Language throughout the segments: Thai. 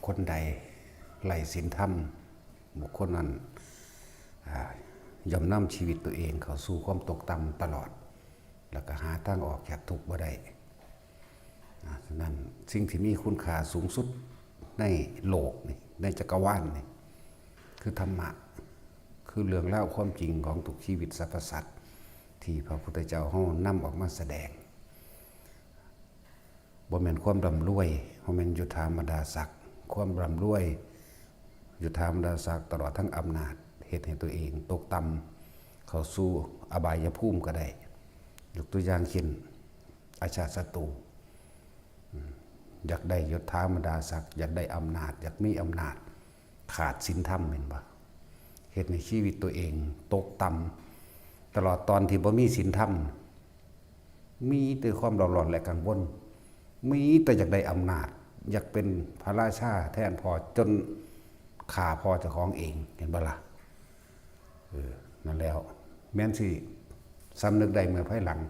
คลใดไร้ศีลธรรมบุคคลนั้นย่อมนำชีวิตตัวเองเข้าสู่ความตกต่ำตลอดแล้วก็หาทางออกจากทุกข์บ่ได้ฉะนั้นสิ่งที่มีคุณค่าสูงสุดในโลกนี่ในจักรวาลนี่คือธรรมะคือเรื่องเล่าความจริงของทุกชีวิตสรรพสัตว์ที่พระพุทธเจ้าเฮานำออกมาแสดงบ่แม่นความร่ำรวยบ่แม่นยุทธามดาศักดิ์ความร่ำรวยยุทธามดาศักดิ์ตลอดทั้งอำนาจเฮ็ดให้ตัวเองตกต่ำเข้าสู่อบายภูมิก็ได้ยกตัวอย่างเช่นอาชาติศัตรูอยากได้ยศถามดาศักดิ์อยากได้อำนาจอยากมีอำนาจขาดศีลธรรมเห็นบ่เฮ็ดในชีวิตตัวเองตกต่ำตลอดตอนที่บ่มีศีลธรรมมีแต่ความร้อนและกังวลมีแต่อยากได้อำนาจอยากเป็นพระราชาแทนพ่อจนฆ่าพ่อเจ้าของเองเห็นบ่ล่ะนั่นแล้วแม้นสิสำนึกได้เมื่อภายหลัง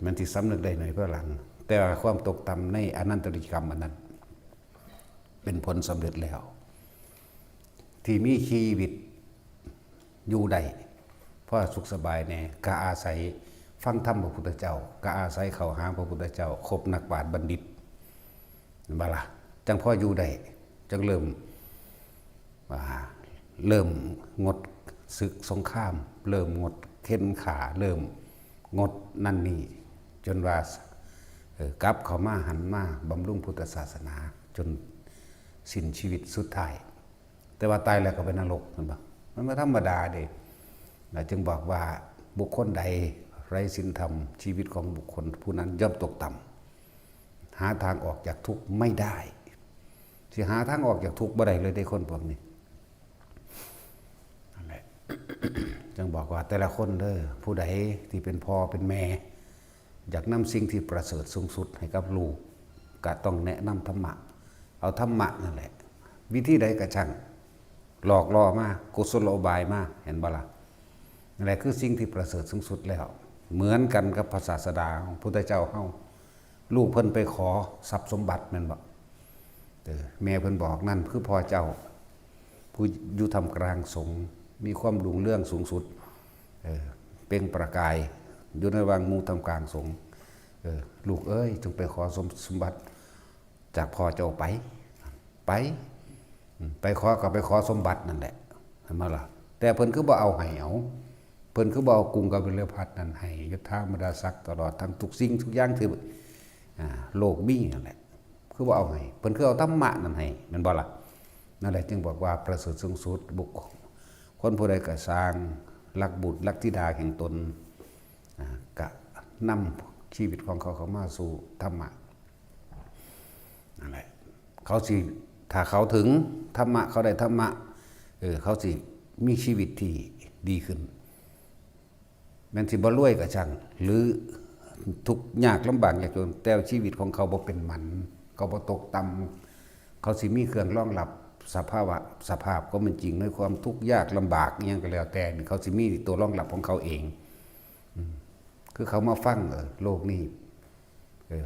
แม้นสิสำนึกได้ในภายหลังแต่ว่าความตกต่ำในอนันตริกรรมอันนั้นเป็นผลสำเร็จแล้วที่มีชีวิตอยู่ได้เพราะสุขสบายแน่ก็อาศัยฟังธรรมพระพุทธเจ้าก็อาศัยเข้าหาพระพุทธเจ้าคบนักปราชญ์บัณฑิตบ่ล่ะจังพ่ออยู่ได้จังเริ่มงดศึกสงครามเริ่มงดเข็นขาเริ่มงดนั่นนี่จนว่ากลับเข้ามาหันมาบำรุงพุทธศาสนาจนสิ้นชีวิตสุดท้ายแต่ว่าตายแล้วก็ไปนรกมันบ่มันไม่ธรรมดาเด้จึงบอกว่าบุคคลใดไร้ศีลธรรมชีวิตของบุคคลผู้นั้นย่อมตกต่ำหาทางออกจากทุกข์ไม่ได้สิหาทางออกจากทุกข์บ่ได้เลยได้คนพวกนี้นั่นแหละ จึงบอกว่าแต่ละคนเด้อผู้ใดที่เป็นพ่อเป็นแม่อยากนำสิ่งที่ประเสริฐสูงสุดให้กับลูกก็ต้องแนะนำธรรมะเอาธรรมะนั่นแหละวิธีใดก็ช่างหลอกล่อมากุศโลบายมาเห็นบ่ล่ะนั่นแหละคือสิ่งที่ประเสริฐสูงสุดแล้วเหมือนกันกับพระศาสดาของพุทธเจ้าเฮาลูกเพิ่นไปขอทรัพย์สมบัติแม่นบ่แม่เพิ่นบอกนั่นคือพ่อเจ้าผู้อยู่ท่ามกลางสงฆ์มีความรุ่งเรืองสูงสุดเปล่งประกายอยู่ในวังหมู่ท่ามกลางสงฆ์ลูกเอ้ยจงไปขอสมบัติจากพ่อเจ้าไปขอก็ไปขอสมบัตินั่นแหละเห็นมั้ยล่ะแต่เพิ่นคือบ่เอาให้เอาเพิ่นคือบ่เอากรุงกับเรือพัดนั่นให้ยศถามดาศักดิ์ตลอดทั้งทุกสิ่งทุกอย่างที่โลกมีนั่นแหละคือบ่เอาให้เพิ่นคือเอาธรรมะนั่นให้แม่นบ่ล่ะนั่นแหละจึงบอกว่าประเสริฐสูงสุดบุคคลคนผู้ใดก็สร้างรักบุตรรักธิดาแห่งตนก็นำชีวิตของเขาเข้ามาสู่ธรรมะนั่นแหละเขาสิถ้าเขาถึงธรรมะเขาได้ธรรมะเขาสิมีชีวิตที่ดีขึ้นแม้นสิบ่รวยก็ช่างหรือทุกข์ยากลำบากยากจนแต่ชีวิตของเขาบ่เป็นมันเขาบ่ตกต่ำเขาสิมีเครื่องรองรับสภาพก็เป็นจริงในความทุกข์ยากลำบากอิหยังก็แล้วแต่เขาสิมีตัวรองรับของเขาเองคือเขามาฟังโลกนี้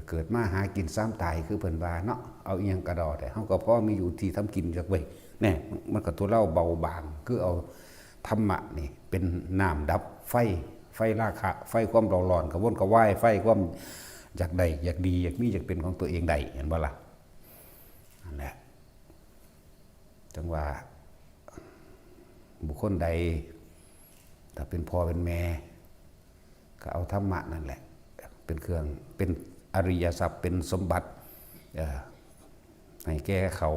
เกิดมาหากินซ้ำตายคือเพิ่นว่าเนาะเอาอีหยังกระดอแต่เฮาก็พอมีอยู่ที่ทำกินจักเว้ยแน่มันก็ตัวเล่าเบาบางคือเอาธรรมะนี่เป็นน้ำดับไฟราคะไฟความร้อนกระวนกระวายไฟความอยากได้อยากดีอยากมีอยากเป็นของตัวเองได้เห็นบ่ล่ะนั่นแหละจังว่าบุคคลใดถ้าเป็นพ่อเป็นแม่ก็เอาธรรมะนั่นแหละเป็นเครื่องเป็นอริยทรัพย์เป็นสมบัติให้แก่เขา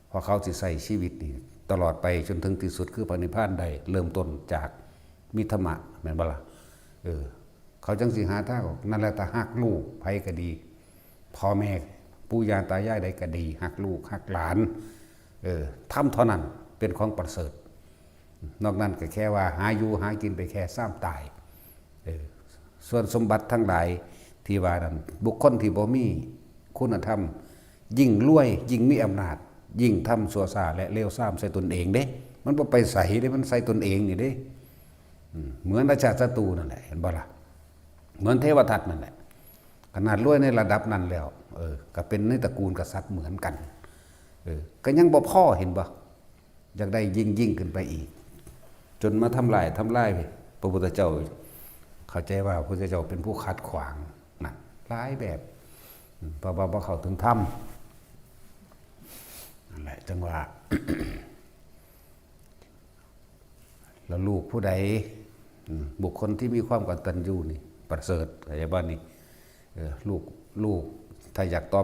เพราะเขาสิใช้ชีวิตนี่ตลอดไปจนถึงที่สุดคือพระนิพพานได้เริ่มต้นจากมีธรรมะแม่นบ่ล่ะเขาจังสิหาทางออกนั่นแหละถ้าฮักลูกไผก็ดีพ่อแม่ปู่ย่าตายายใดก็ดีฮักลูกฮักหลานทำเท่านั้นเป็นของประเสริฐนอกนั้นก็แค่ว่าหาอยู่หากินไปแค่ซ้ำตายส่วนสมบัติทั้งหลายที่ว่านั้นบุคคลที่บ่มีคุณธรรมยิ่งรวยยิ่งมีอำนาจยิ่งทำชั่วซ่าและเลวทรามใส่ตนเองเด้มันบ่ไปใส่เด้มันใส่ตนเองนี่เด้เหมือนราชาศัตรูนั่นแหละเห็นบ่ล่ะเหมือนเทวทัตนั่นแหละขนาดรวยในระดับนั้นแล้วก็เป็นในตระกูลกษัตริย์เหมือนกัน ก็ยังบ่พอเห็นบ่อยากได้ยิ่งขึ้นไปอีกจนมาทำลายพระพุทธเจ้าเข้าใจว่าพระพุทธเจ้าเป็นผู้ขัดขวางนะหลายแบบเพราะว่าเขาถึงทำนั่นแหละจังว่า แล้วลูกผู้ใดบุคคลที่มีความกตัญญูนี่ประเสริฐอะไรบ้างนี่ลูกถ้าอยากตอ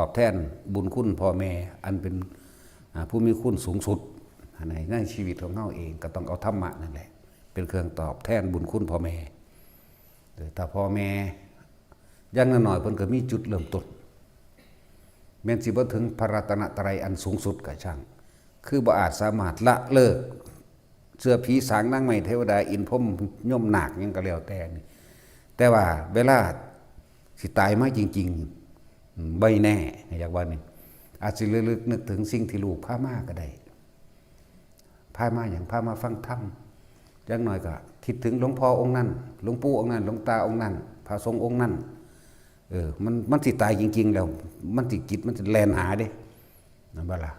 บแทนบุญคุณพ่อแม่อันเป็นผู้มีคุณสูงสุดในชีวิตของเขาเองก็ต้องเอาธรรมะนั่นแหละเป็นเครื่องตอบแทนบุญคุณพ่อแม่ถ้าพ่อแม่ยังน้อยๆเพิ่นก็มีจุดเริ่มต้นแม้นสิบ่ถึงพระรัตนตรัยอันสูงสุดก็ช่างคือบ่อาจสามารถละเลิกเสื้อผีสางนางไม้เทวดาอินพรหมย่อมนาคยังก็แล้วแต่ว่าเวลาสิตายมาจริงๆไม่แน่อยากว่านี่อาจสิลึกนึกถึงสิ่งที่ลูกพามาก็ได้พามาอย่างพามาฟังธรรมอย่างน้อยก็คิดถึงหลวงพ่อองค์นั้นหลวงปู่องค์นั้นหลวงตาองค์นั้นพระสงฆ์องค์นั้นมันสิตายจริงๆแล้วมันสิจิตมันจะแล่นหาเด้นั่นบ่ล่ะ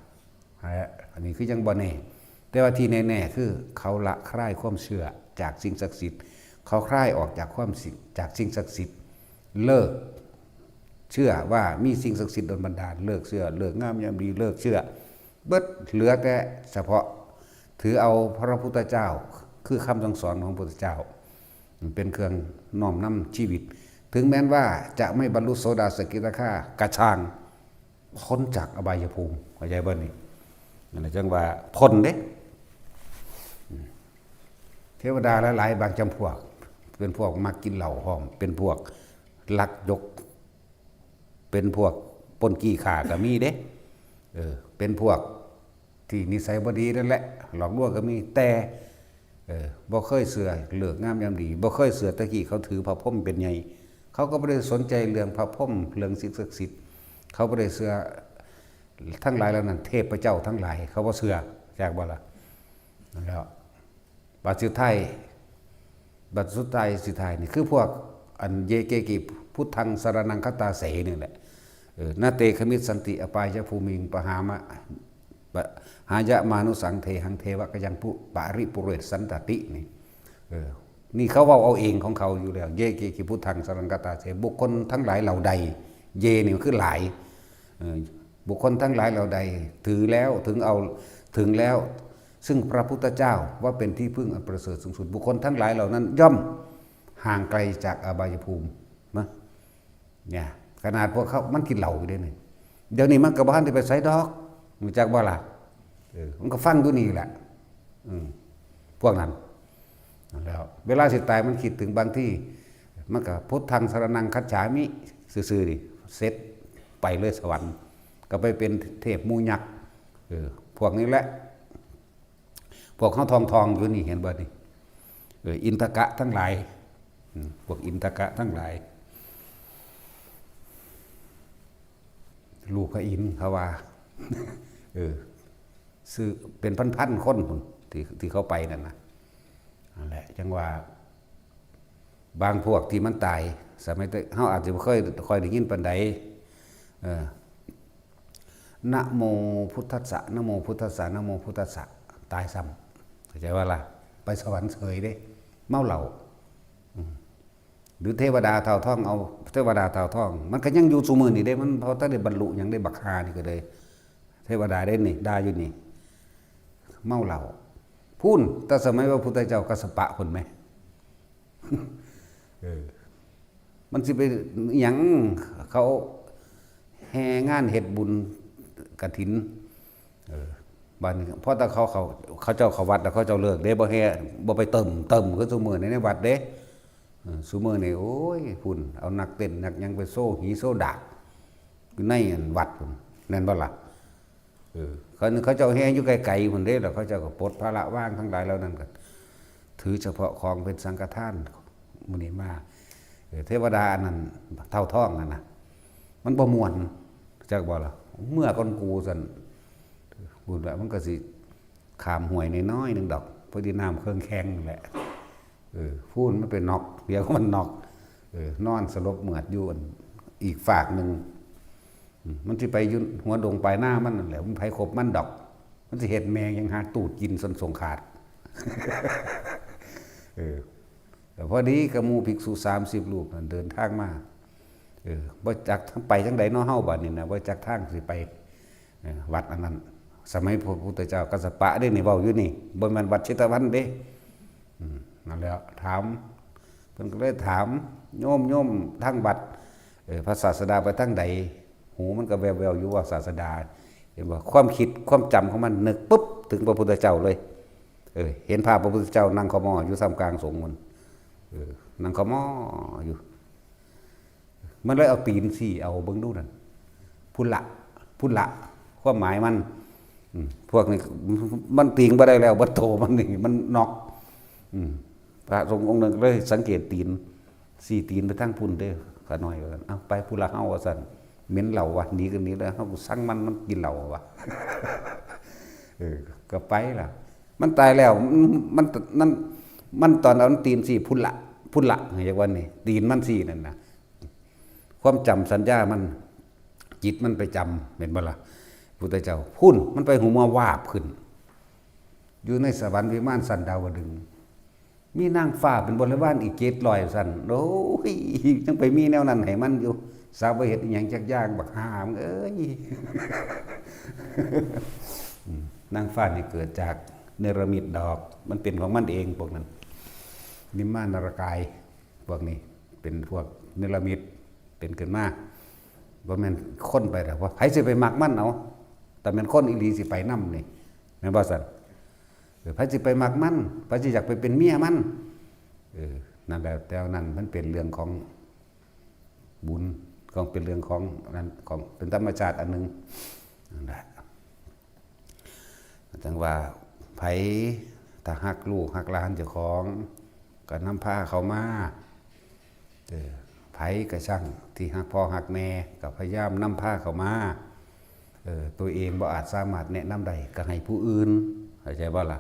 อันนี้คือยังบ่แน่แต่ว่าที่แน่ๆคือเขาละคลายความเชื่อจากสิ่งศักดิ์สิทธิ์เขาคลายออกจากจากสิ่งศักดิ์สิทธิ์เลิกเชื่อว่ามีสิ่งศักดิ์สิทธิ์โดนบันดาลเลิกเชื่อเลิกงามยามดีเลิกเชื่อเบิดเหลือแต่เฉพาะถือเอาพระพุทธเจ้าคือคำสั่งสอนของพระพุทธเจ้าเป็นเครื่องน้อมนำชีวิตถึงแม้นว่าจะไม่บรรลุโสดาสกิทาคากระชางพ้นจากอบายภูมิเข้าใจบ่นี่นั่นแหละจังว่าพ้นเด้เทวดาหลายๆบางจำพวกเป็นพวกมักกินเหล้าหอมเป็นพวกลักยกเป็นพวกปนกี้ขาก็มีเด้เป็นพวกที่นิสัยบ่ดีนั่นแหละหลอกลวงก็มีแต่บ่เคยเสือเลิกงามยามดีบ่เคยเสือตะกี้เขาถือพระพรหมเป็นใหญ่เขาก็บ่ได้สนใจเรื่องพระพรหมเรื่องสิ่งศักดิ์สิทธิ์เขาบ่ได้เสือทั้งหลายแล้วนั่นเทพเจ้าทั้งหลายเขาบ่เสือจากบ่ล่ะนั่นแล้วบัดสุดท้ายนี่คือพวกอันเยเกกิพุทธังสรณังคตาเสนี่แหละนาเตคมิตสันติอปายภูมิงปหามะหายะมานุสังเทหังเทวะกยังปุปาริปุเรศสันตตินี่นี่เขาเอาเองของเขาอยู่แล้วเยเกกิพุทธังสรณังคตาเสบุคคลทั้งหลายเหล่าใดเยนี่คือหลายบุคคลทั้งหลายเหล่าใดถือแล้วถึงแล้วซึ่งพระพุทธเจ้าว่าเป็นที่พึ่งอันประเสริฐสูงสุดบุคคลทั้งหลายเหล่านั้นย่อมห่างไกลจากอบายภูมินะเนี่ยขนาดพวกเขามันกินเหล้าอยู่ด้วยนี่เดี๋ยวนี้มันกับบ้านที่ไปใส่ดอกรู้จักบ่ล่ะมันก็ฟังดูนี่แหละพวกนั้นแล้วเวลาสิตายมันคิดถึงบางที่มันก็พุทธังสรณังคัจฉามิซื่อๆดิเสร็จไปเลยสวรรค์ก็ไปเป็นเทพมูยักษ์พวกนี้แหละพวกเขาทองอยู่นี่เห็นบ่นี่อินทกะทั้งหลายพวกอินทกะทั้งหลายลูกพระอินทร์เขาว่าซื้อเป็นพันๆคนที่เขาไปนั่นนะนั่นแหละจังว่าบางพวกที่มันตายสมัยเขาอาจจะไม่ค่อยได้ยินปานใดนะโมพุทธัสสะนะโมพุทธัสสะนะโมพุทธัสสะตายซ้ำเข้าใจว่าล่ะไปสวรรค์เฉยเด้เมาเหล้าหรือเทวดาเท่าท่องเอาเทวดาเท่าท่องมันก็ยังอยู่สู่มือนี่ได้มันพอถ้าได้บรรลุยังได้บักฮานี่ก็เลยเทวดาได้นี่ได้อยู่นี่เมาเหล้าพูนแต่สมัยพระพุทธเจ้ากัสสปะคนไหม มันสิไปหยังเขาแห่งานเฮ็ดบุญกฐินบ้านเพราะแต่เขาเจ้าเขาวัดแล้วเขาเจ้าเลิกเด้บ่แห่บ่ไปเติมคือซุมื้อในวัดเด้ซุมื้อนี่โอ้ยพุ่นเอานักเต้นนักหยังไปโซ่หีโซ่ดากอยู่ในวัดพุ่นนั่นบ่ล่ะเขาเจ้าแห่อยู่ไกลๆพุ่นเด้แล้วเขาเจ้าก็ปลดภาระว่างทั้งหลายแล้วนั่นก็ถือเฉพาะของเป็นสังฆทานมื้อนี้มาเทวดาอันนั้นเท่าท้องนั่นน่ะมันบ่ม่วนจักบ่ล่ะเมื่อก่อนกูซั่นบุญแบบมันก็สิขามห่วยน้อยๆนึงดอกพอดีน้ำเครื่องแข็งแหละพูนมันเป็นน็อกเดี๋ยวมันน็อกนอนสลบเหมือดอยู่อีกฝากหนึ่ง มันสิไปอยู่หัวดงปลายหน้ามันนั่นแหละมันไผครบมันดอกมันสิเฮ็ดแมงยังหาตูดกินสนสงขาดแต่พอดีกับหมู่ภิกษุ30รูปนั่นเดินทางมาบ่จักทั้งไปจังได๋เนาะเฮาบัดนี้นะบ่จักทางสิไปวัดอันนั้นสมัยพระพุทธเจ้ากัสสปะเด้นี่เว้าอยู่นี่บ่แม่นวัดเชตวันเด้นั่นแหละถามเพิ่นก็เลยถามโยมทางวัดพระศาสดาไปทางใดหูมันก็แววๆอยู่ว่าศาสดาเห็นบ่ความคิดความจำของมันนึกปุ๊บถึงพระพุทธเจ้าเลยเห็นภาพพระพุทธเจ้านั่งขมออยู่ท่ามกลางสงฆ์มันนั่งขมออยู่มันเลยเอาตีนสี่เอาเบิ่งดูนั่นพุทละความหมายมันพวกนี้มันตีงบ่ได้แล้วบ่โตมันนี่มันนอกพระสงฆ์องค์นึงเลยสังเกตตีนสี่ตีนไปทั้งพุ่นเด้อขาน้อยว่าเอาไปพุทละเฮาว่าซั่นเหม็นเหล้าวะหนีกันนี้แล้วเฮาสั่งมันกินเหล้าวะก็ไปล่ะมันตายแล้วมันตอนเอาตีนสี่พุทละอย่างว่านี่ตีนมันสี่นั่นน่ะความจำสัญญามันจิตมันไปจำเห็นบ่ล่ะพุทธเจ้าพุ่นมันไปหูมาวาบขึ้นอยู่ในสวรรค์วิมานสันดาวดึงส์มีนางฟ้าเป็นบริวารอีก700สั่นโอ้ยยังไปมีแนวนั้นให้มันอยู่สาวเฮ็ดอีหยังจักอย่างบักหามเอ้ยนางฟ้านี่เกิดจากเนรมิตดอกมันเป็นของมันเองพวกนั้นนิมมานรกายพวกนี้เป็นพวกเนรมิตเป็นขึ้นมาบ่แม่นคนไปแล้วว่าไผสิไปมักมันเอาแต่แม่นคนอีหลีสิไปนำนี่แม่นบ่ซั่นไผสิไปมักมันไผสิอยากไปเป็นเมียมันนั่นแหละแต่นั้นมันเป็นเรื่องของบุญของเป็นเรื่องของนั้นของเป็นธรรมชาติอันนึงนั่นแหละจังว่าไผถ้าฮักลูกฮักหลานเจ้าของก็นำพาเขามาไผก็ช่างที่ฮักพ่อฮักแม่ก็พยายามนำพาเขามาตัวเองบ่อาจสามารถแนะนำได้ก็ให้ผู้อื่นเข้าใจบ่ล่ะ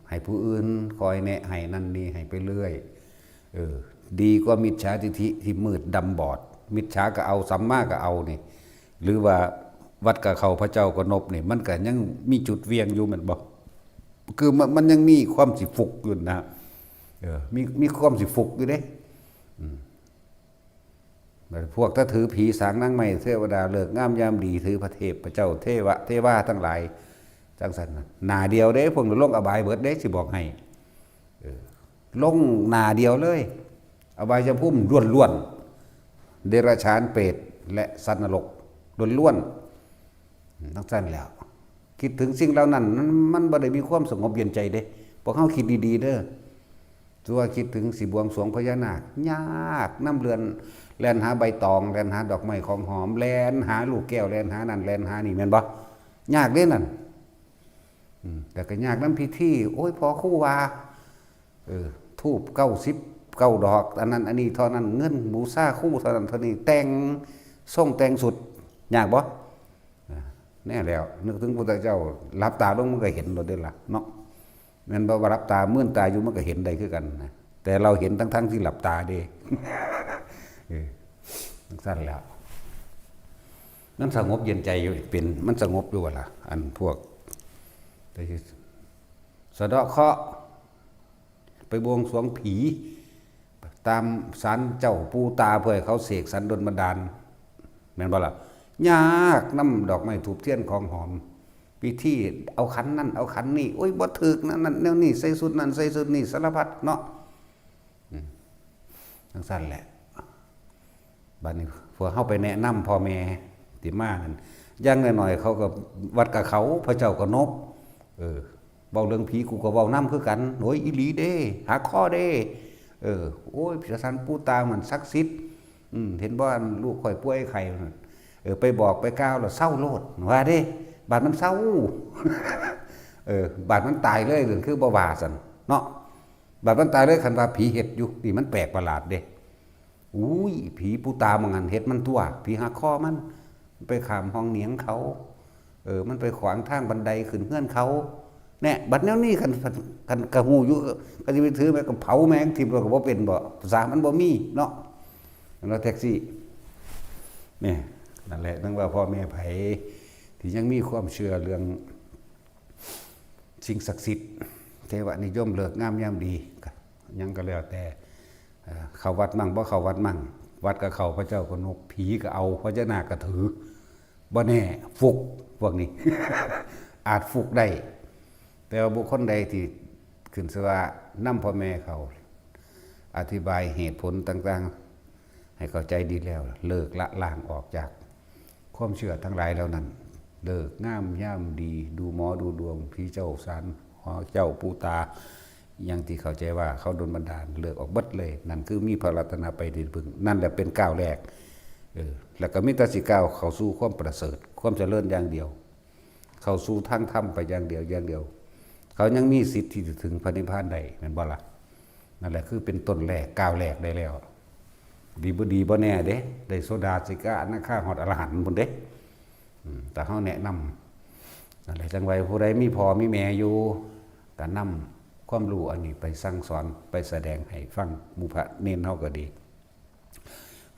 ให้ผู้อื่นคอยแนะให้นั่นนี่ให้ไปเรื่อยดีกว่ามิจฉาทิฏฐิที่มืดดำบอดมิจฉาก็เอาสัมมาก็เอานี่หรือว่าวัดกับเขาพระเจ้าก็นบนี่มันก็ยังมีจุดเวียงอยู่แม่นบ่คือมันยังมีความสิฟุกอยู่นะมีความสิฟุกอยู่เด้พวกถ้าถือผีสางนางไม้เทวดาเลิกงามยามดีถือพระเทพพระเจ้าเทวาทั้งหลายจังสันหน้าเดียวเด้พวกนี้ลงอบายเบิดเด้สิบอกให้ลงหน้าเดียวเลยอบายจะพุ่มล้วนๆเดรัจฉานเปรตและสัตว์นรกล้วนๆทั้งสั้นแล้วคิดถึงสิ่งเหล่านั้นมันบ่ได้มีความสงบเย็นใจเด้พวกเฮาคิดดีๆเด้อตัวคิดถึงสิบวงสรวงพญานาคยากน้ำเรือนแล่นหาใบตองแล่นหาดอกไม้ของหอมแล่นหาลูกแก้วแล่นหานั่นแล่นหานี่แม่นบ่ยากเด้นั่นแต่ก็ยากน้ำพิธีโอ้ยพอคู่ว่าทูบ99ดอกอันนั้นอันนี้เท่านั้นเงินบูชาคู่เท่านั้นเท่านี้แต่งส่งแต่งสุดยากบ่แน่แล้วนึกถึงพระพุทธเจ้าหลับตาลงมันก็เห็นโดดเด่นล่ะเนาะแม่นบ่ว่าหลับตามื่นตาอยู่มันก็เห็นได้คือกันนะแต่เราเห็นทั้งที่หลับตาเด้สั้นแล้วนั่นสงบเย็นใจอยู่เป็นมันสงบอยู่ว่าล่ะอันพวกสะเดาะเคราะห์ไปบวงสรวงผีตามศาลเจ้าปู่ตาเพื่อให้เขาเสกสรรดลบันดาลแม่นบ่ล่ะยากน้ำดอกไม้ถูกเทียนของหอมพิธีเอาขันนั่นเอาขันนี่โอ้ยบ่ถึกนั่นแนวนี้ใส่สุดนั่นใส่สุดนี่สารพัดเนาะทั้งสั้นแหละบัดนี้พวกเฮาไปแนะนำพ่อแม่ที่มานั่นอย่างน้อยๆเขาก็วัดกับเขาพระเจ้าก็นบเว้าเรื่องผีกูก็เว้านำคือกันโอ้ยอีหลีเด้หาข้อเด้โอ้ยพระสันปู่ตามันศักดิ์สิทธิ์เห็นบ่ลูกข่อยป่วยไข้ไปบอกไปกล่าวแล้วเศร้าโลดว่าเด้บาดมันเศร้าบาดมันตายเลยเรื่องคือบ่ว่าซั่นเนาะบาดมันตายเลยคันว่าผีเฮ็ดอยู่นี่มันแปลกประหลาดเด้อุ้ยผีปู่ตามันหันเฮ็ดมันตัวผีหักคอมันไปข้ามห้องเหนียงเขามันไปขวางทางบันไดขึ้นเฮือนเขาแน่บัดแนวนี้คันกระหูอยู่ก็สิไปถือแม่ก็เผาแม่งทิ่มก็บ่เป็นบ่ภาษามันบ่มีเนาะแล้วแท็กซี่นี่ นั่นแหละนั่งว่าพ่อแม่ไผที่ยังมีความเชื่อเรื่องสิ่งศักดิ์สิทธิ์เทวนิยมเลิกงามยามดียังก็แล้วแต่เข้าวัดมั่งบ่เข้าวัดมั่งวัดก็เข้าพระเจ้าก็นกผีก็เอาพระเจ้านาคก็ถือบ่แน่ฟุกพวกนี้ อาจฟุกได้แต่ว่าบุคคลใดที่ขึ้นสว่านำพ่อแม่เขาอธิบายเหตุผลต่างๆให้เข้าใจดีแล้วเลิกละล้างออกจากความเชื่อทั้งหลายแล้วนั้นเลิกงามย่ำดีดูหมอดูดวงพี่เจ้าสารหอเจ้าปูตาอย่างที่เข้าใจว่าเขาโดนบันดาลเลิกออกบัดเลยนั่นคือมีพระรัตนไปดีพึงนั่นแหละเป็นก้าวแรกแล้วก็มิตรสิก้าวเข้าสู่ความประเสริฐความเจริญอย่างเดียวเข้าสู่ทางธรรมไปอย่างเดียวอย่างเดียวเขายังมีสิทธิ์ที่จะถึงพระนิพพานได้แม่นบ่ล่ะนั่นแหละคือเป็นต้นแรกก้าวแรกได้แล้วดีบ่แน่เด้ได้โซดาสิกะอนาคาฮอดอรหันต์พุ่นเด้แต่เฮาแนะนำนั่นแหละจังไว้ผู้ใดมีพ่อมีแม่อยู่ก็นำความรู้อันนี้ไปสั่งสอนไปแสดงให้ฟังหมู่พระเน้นเฮาก็ดี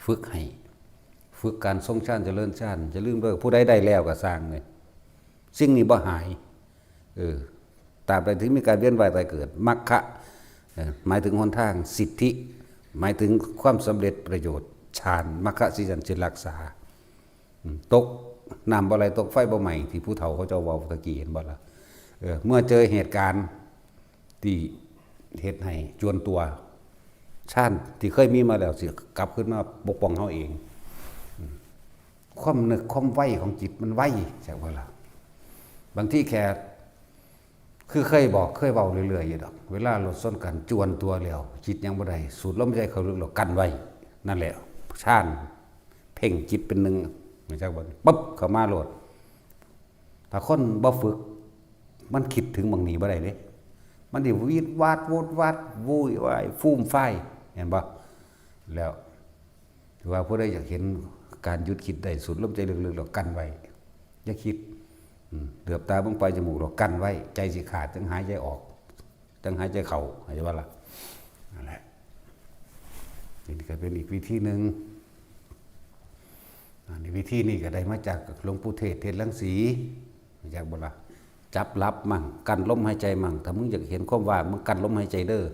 ฝึกให้ฝึกการทรงฌานเจริญฌานจะลืมเด้อผู้ใดได้แล้วก็สร้างเลยสิ่งนี้บ่หายตราบใดที่มีการเวียนว่ายตายเกิดมรรคะหมายถึงหนทางสิทธิหมายถึงความสำเร็จประโยชน์ฌานมรรคสิจันจะรักษาตกน้ำบ่ไหลตกไฟบ่ไหม้ที่ผู้เฒ่าเขาเจ้าเว้าตะกี้เห็นบ่ล่ะเมื่อเจอเหตุการณ์ที่เฮ็ดให้จวนตัวฌานที่เคยมีมาแล้วสิกลับขึ้นมาปกป้องเฮาเองความนึกความไวของจิตมันไวจักบ่ล่ะบางทีแค่คือเคยเว้าเรื่อยๆอยู่ดอกเวลารถส้นกันจวนตัวแล้วจิตยังบ่ได้สูดลมหายใจเข้าลึกแล้วกันไว้นั่นแหละฌานเพ่งจิตเป็นหนึ่งไม่จักบ่ปึ๊บเข้ามาโลดถ้าคนบ่ฝึกมันคิดถึงบางนี้บ่ได้เด้มันสิวีดวาดโวดวาดวุ่นวายฟูมไฟเห็นบ่แล้วถือว่าผู้ใดอยากเห็นการหยุดคิดได้สูดลมใจลึกๆแล้วกันไว้อย่าคิดเหลือบตาเบิ่งปลายจมูกเรากั้นไว้ใจสิขาดจังหายใจออกจังหายใจเข้าหายใจว่าล่ะนั่นแหละนี่ก็เป็นอีกวิธีหนึ่งนี่วิธีนี้ก็ได้มาจากหลวงปู่เทศรังสีจากบ่ล่ะจับรับมั่งกั้นลมหายใจมั่งถ้ามึงอยากเห็นความว่างมึงกั้นลมหายใจเด้อ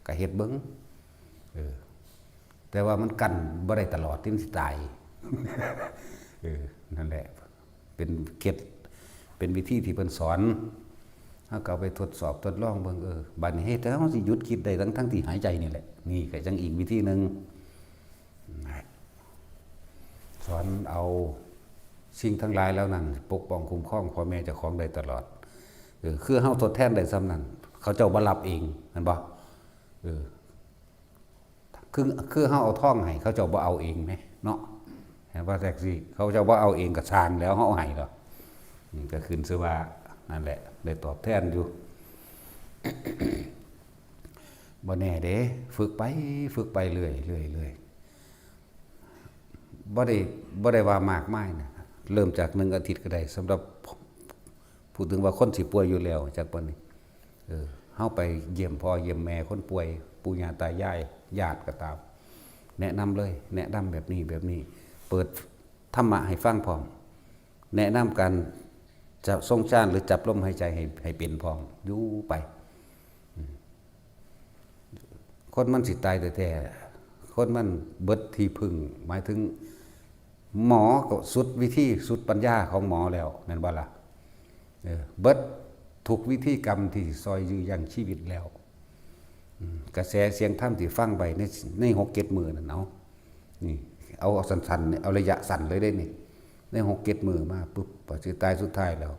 ก็เฮ็ดเบิ่งแต่ว่ามันกั้นบ่ได้ตลอดที่มันสิตายนั่นแหละเป็นเก็ดเป็นวิธีที่เพิ่นสอนเฮาก็เอาไปทดสอบทดลองเบิ่งบัดนี้เฮ็ดแล้วเฮาสิหยุดคิดได้ทั้งที่หายใจนี่แหละนี่ก็จังอีกวิธีนึงสอนเอาสิ่งทั้งหลายแล้วนั้นปกป้องคุ้มครองพ่อแม่เจ้าของได้ตลอดคือเฮาทดแทนได้ซ้ำนั้นเขาเจ้าบ่รับเองแม่นบ่คือเฮาเอาท่องให้เขาเจ้าบ่เอาเองแหมเนาะเห็นว่าแท็กซี่เขาเจ้าบ่เอาเองก็สร้างแล้วเฮาเอาให้ดอกก็ขึ้นซะว่านั่นแหละได้ตอบแทนอยู่ บ่แน่เด้ฝึกไปเรื่อยบ่ได้ว่ามากมายนะเริ่มจาก1อาทิตย์ก็ได้สำหรับพูดถึงว่าคนสิป่วยอยู่แล้วจากปานนี้เฮาไปเยี่ยมพ่อเยี่ยมแม่คนป่วยปู่ย่าตายายญาติก็ตามแนะนำเลยแนะนำแบบนี้เปิดธรรมะให้ฟังพร้อมแนะนำการจะทรงฌานหรือจับลมหายใจให้เป็นพร้อมอยู่ไปคนมันสิตายแต่คนมันเบิดที่พึ่งหมายถึงหมอก็สุดวิธีสุดปัญญาของหมอแล้วแม่นบ่ล่ะเบิดทุกวิธีกรรมที่ซอยยื้อยังชีวิตแล้วกระแสเสียงธรรมที่ฟังไปใน6-7 มื้อนั่นนี่เอาสั้นๆเอาระยะสั้นเลยได้นี่ใน6-7 มื้อมาปุ๊บพอสิตายสุดท้ายแล้ว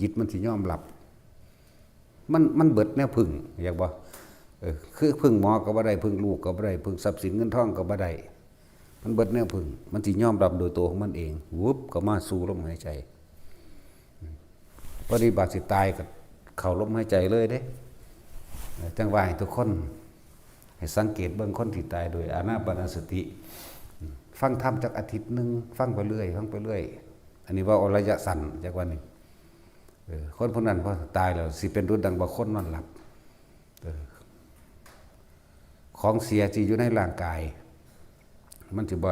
จิตมันสิยอมรับมันเบิดแนวพึ่งอยากบ่คือพึ่งหมอก็บ่ได้พึ่งลูกก็บ่ได้พึ่งทรัพย์สินเงินทองก็บ่ได้มันเบิดแนวพึ่งมันสิยอมรับโดยตัวของมันเองวุบก็มาสู่ลมหายใจปฏิบัติสิตายก็เข้าลมหายใจเลยเด้จังว่าให้ทุกคนให้สังเกตเบิ่งคนที่ตายโดยอานาปานสติฟังธรรมจักอาทิตย์นึงฟังไปเรื่อยอันนี้ว่าระยะสั้นจักวันนึงคนพวกนั้นพอตายแล้วสิเป็นรุดดังบ่คนนอนหลับของเสียที่อยู่ในร่างกายมันสิบ่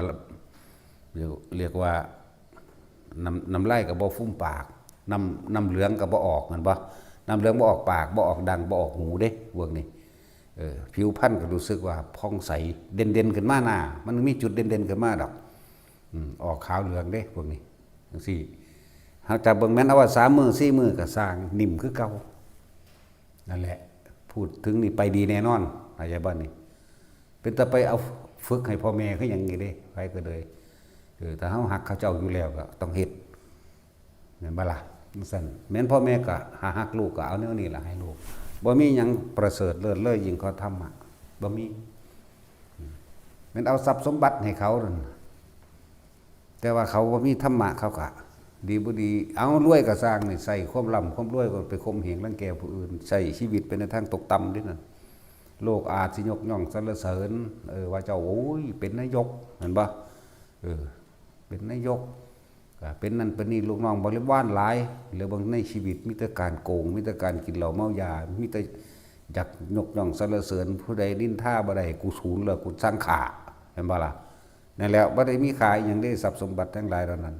เรียกว่าน้ำไหลกับบ่ฟุ้มปากน้ำเหลืองกับบ่ออกมันบ่น้ำเหลืองบ่ออกปากบ่ออกดังบ่ออกหูเด้พวกนี้ผิวพรรณก็รู้สึกว่าผ่องใสเด่นขึ้นมาหน้ามันมีจุดเด่นขึ้นมาดอกออกขาวเหลืองเด้พวกนี้จังซี่หากจากเบิ่งแม่นเอาว่า3 มื้อ 4 มื้อก็สร้างนิ่มคือเก่านั่นแหละพูดถึงนี่ไปดีแน่นอนอาจารย์บ้านนี่เป็นแต่ไปเอาฝึกให้พ่อแม่คือหยังนี้เด้ไปก็เลยถ้าเฮาฮักเขาเจ้าอยู่แล้วก็ต้องเฮ็ดแม่นบ่ล่ะจังซั่นแม่นพ่อแม่ก็หาฮักลูกก็เอาแนวนี้ล่ะให้ลูกบ่มีหยังประเสริฐเลิศเลอยิ่งกว่าธรรมะบ่มีแม่นเอาทรัพย์สมบัติให้เขานั่นแต่ว่าเขาบ่มีธรรมะเขาก็ดีบ่ดีเอารวยก็สร้างนี่ใส่ความร่ำความรวยก็ไปข่มเหงรังแกผู้อื่นใช้ชีวิตไปในทางตกต่ำด้วยนั่นโลกอาจสิยกย่องสรรเสริญว่าเจ้าโอ้ยเป็นนายกเห็นบ่เป็นนายกเป็นนั่นเป็นนี่ลูกน้องบริวารหลายหรือบางในชีวิตมีแต่การโกงมีแต่การกินเหล้าเมายามีแต่อยากยกย่องสรรเสริญผู้ใดนินทาบ่ได้กูสูญแล้วกูสร้างขาเห็นบ่ล่ะนั่นแหละบ่ได้มีขายอย่างได้ทรัพย์สมบัติทั้งหลายเหล่านั้น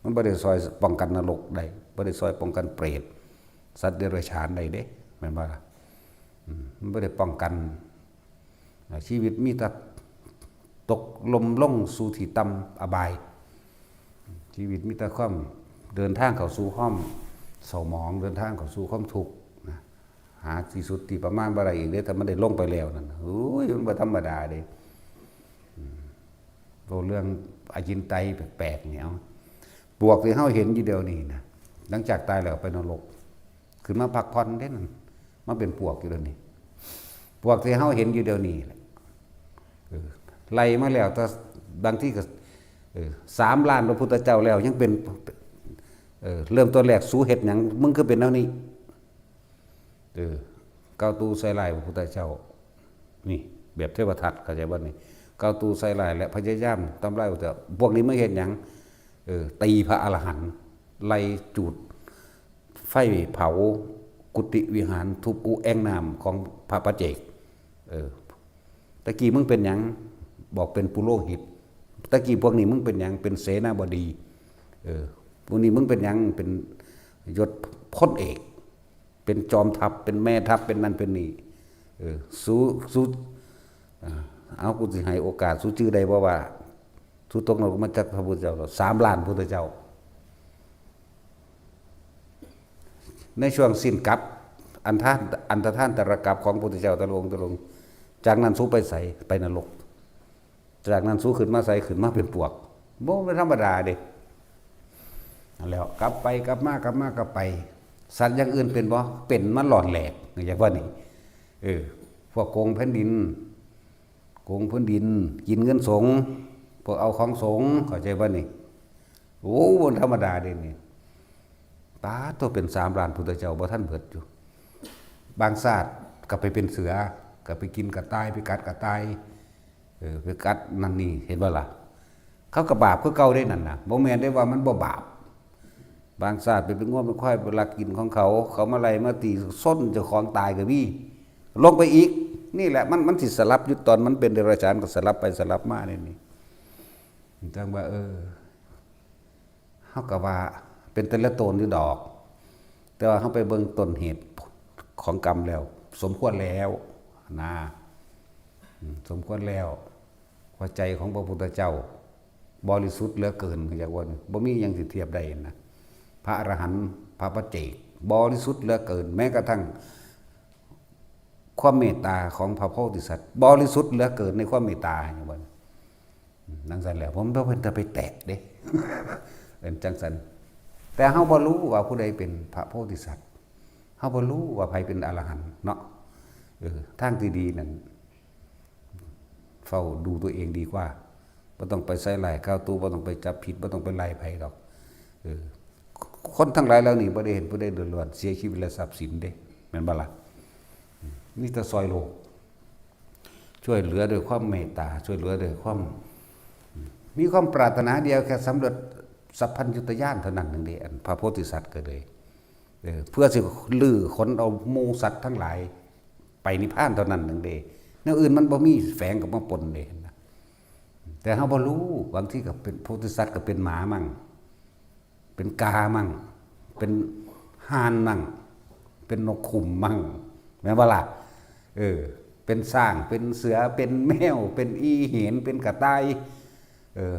มันบ่ได้ซอยป้องกันนรกได้บ่ได้ซอยป้องกันเปรตสัตว์เดรัจฉานได้เด้แม่นบ่ล่ะมันบ่ได้ป้องกันชีวิตมีแต่ตกลมลงสู่ที่ต่ำอบายชีวิตมีแต่ความเดินทางเข้าสู่ความเศร้าหมองเดินทางเข้าสู่ความทุกข์นะหาที่สุดที่ประมาณบ่ได้อีกเด้ถ้ามันได้ลงไปแล้วนั่นโอ้ยมันบ่ธรรมดาเด้เรื่องอจินไตยแปลกๆเนี่ยปวกที่เฮาเห็นอยู่เดียวนี้นะหลังจากตายแล้วไปนรกขึ้นมาพักผ่อนเด้นั่นมันเป็นปวกอยู่เดี๋ยวนี้ปวกที่เฮาเห็นอยู่เดี๋ยวนี้ไล่มาแล้วแต่บางที่ก็3 ล้านพระพุทธเจ้าแล้วยังเป็นเริ่มต้นแรกสู้เฮ็ดหยังมึงคือเป็นแนวนี้เกาตูใส่ลายพระพุทธเจ้านี่แบบเทวทัตเข้าใจบ่นี่เกาตูใส่ลายและพยายามทำลายแต่พวกนี้ไม่เฮ็ดหยังตีพระอรหันต์ไล่จูดไฟเผากุฏิวิหารทุบอุแอ่งน้ำของพระปัจเจกตะกี้มึงเป็นหยังบอกเป็นปุโรหิตตะกี้พวกนี้มึงเป็นหยังเป็นเสนาบดีพวกนี้มึงเป็นหยังเป็นยศพลเอกเป็นจอมทัพเป็นแม่ทัพเป็นนั่นเป็นนี่สู้เอากูสิให้โอกาสสู้ชื่อใดว่าสู้ตรงนั้นมาจากพระพุทธเจ้า3 ล้านพุทธเจ้าในช่วงสิ้นกรรมอันตรธานตรกับของพุทธเจ้าตะลงจากนั้นสู้ไปใส่ไปนรกจากนั้นสู้ขึ้นมาใส่ขึ้นมาเป็นปวกบ่เป็นธรรมดาเด้แล้วกลับไปกลับมากลับไปสัตว์อย่างอื่นเป็นบ่เป็นมันหลอนแหลกอย่างว่านี่พวกโกงแผ่นดินกินเงินสงฆ์พวกเอาของสงฆ์เข้าใจบ่นี่โอ้บ่ธรรมดาเด้นี่ตาตัวเป็น3 ล้านพุทธเจ้าบ่ทันเบิดอยู่บางชาติก็ไปเป็นเสือก็ไปกินกระต่ายไปกัดกระต่ายไปกัดนั่นนี่เห็นบ่ล่ะเขาก็บาปคือเก่าได้นั่นน่ะบ่แม่นได้ว่ามันบ่บาปบางชาติไปเป็นง้อเป็นควายเป็นลักกินของเขามาไล่มาตีส้นเจ้าของตายก็มีลงไปอีกนี่แหละมันสิสลับอยู่ตอนมันเป็นเดรัจฉานก็สลับไปสลับมานี่จังว่าเฮาก็ว่าเป็นแต่ละตนอยู่ดอกแต่ว่าเฮาไปเบิ่งต้นเหตุของกรรมแล้วสมควรแล้วนะสมควรแล้วหัวใจของพระพุทธเจ้าบริสุทธิ์เหลือเกินอย่างว่าบ่มีหยังสิเทียบได้นะพระอรหันต์พระปัจเจกบริสุทธิ์เหลือเกินแม้กระทั่งความเมตตาของพระโพธิสัตว์บริสุทธิ์เหลือเกินในความเมตตาอย่างว่านั่นซั่นแหละผมบ่เพิ่นจะไปแตะเด้ เป็นจังซั่นแต่เฮาบ่รู้ว่าผู้ใดเป็นพระโพธิสัตว์เฮาบ่รู้ว่าไผเป็นอรหันต์เนาะทางที่ดีนั่นเฝ้าดูตัวเองดีกว่าบ่ต้องไปใส่ไล่ก้าวตู้บ่ต้องไปจับผิดบ่ต้องไปไล่ไผดอกคนทั้งหลายแล้วนี่บ่ได้เห็นผู้ใดเดือดร้อนเสียชีวิตและทรัพย์สินเด้แม่นบ่ล่ะนี่แต่ซอยโลกช่วยเหลือด้วยความเมตตาช่วยเหลือด้วยความมีความปรารถนาเดียวแค่สำเร็จสัพพัญญุตญาณเท่านั้นนึงเด้พระโพธิสัตว์ก็เลยเพื่อสิลื้อขนเอาหมู่สัตว์ทั้งหลายไปนิพพานเท่านั้นนึงเด้แนวอื่นมันบ่มีแฝงกับมาปนเด้นะ แต่เขาบ่รู้บางที่ก็เป็นโพธิสัตว์ก็เป็นหมามั่งเป็นกามั่งเป็นห่านมั่งเป็นนกขุมมั่งแม่นบ่ล่ะเป็นสร้างเป็นเสือเป็นแมวเป็นอีเห็นเป็นกระต่าย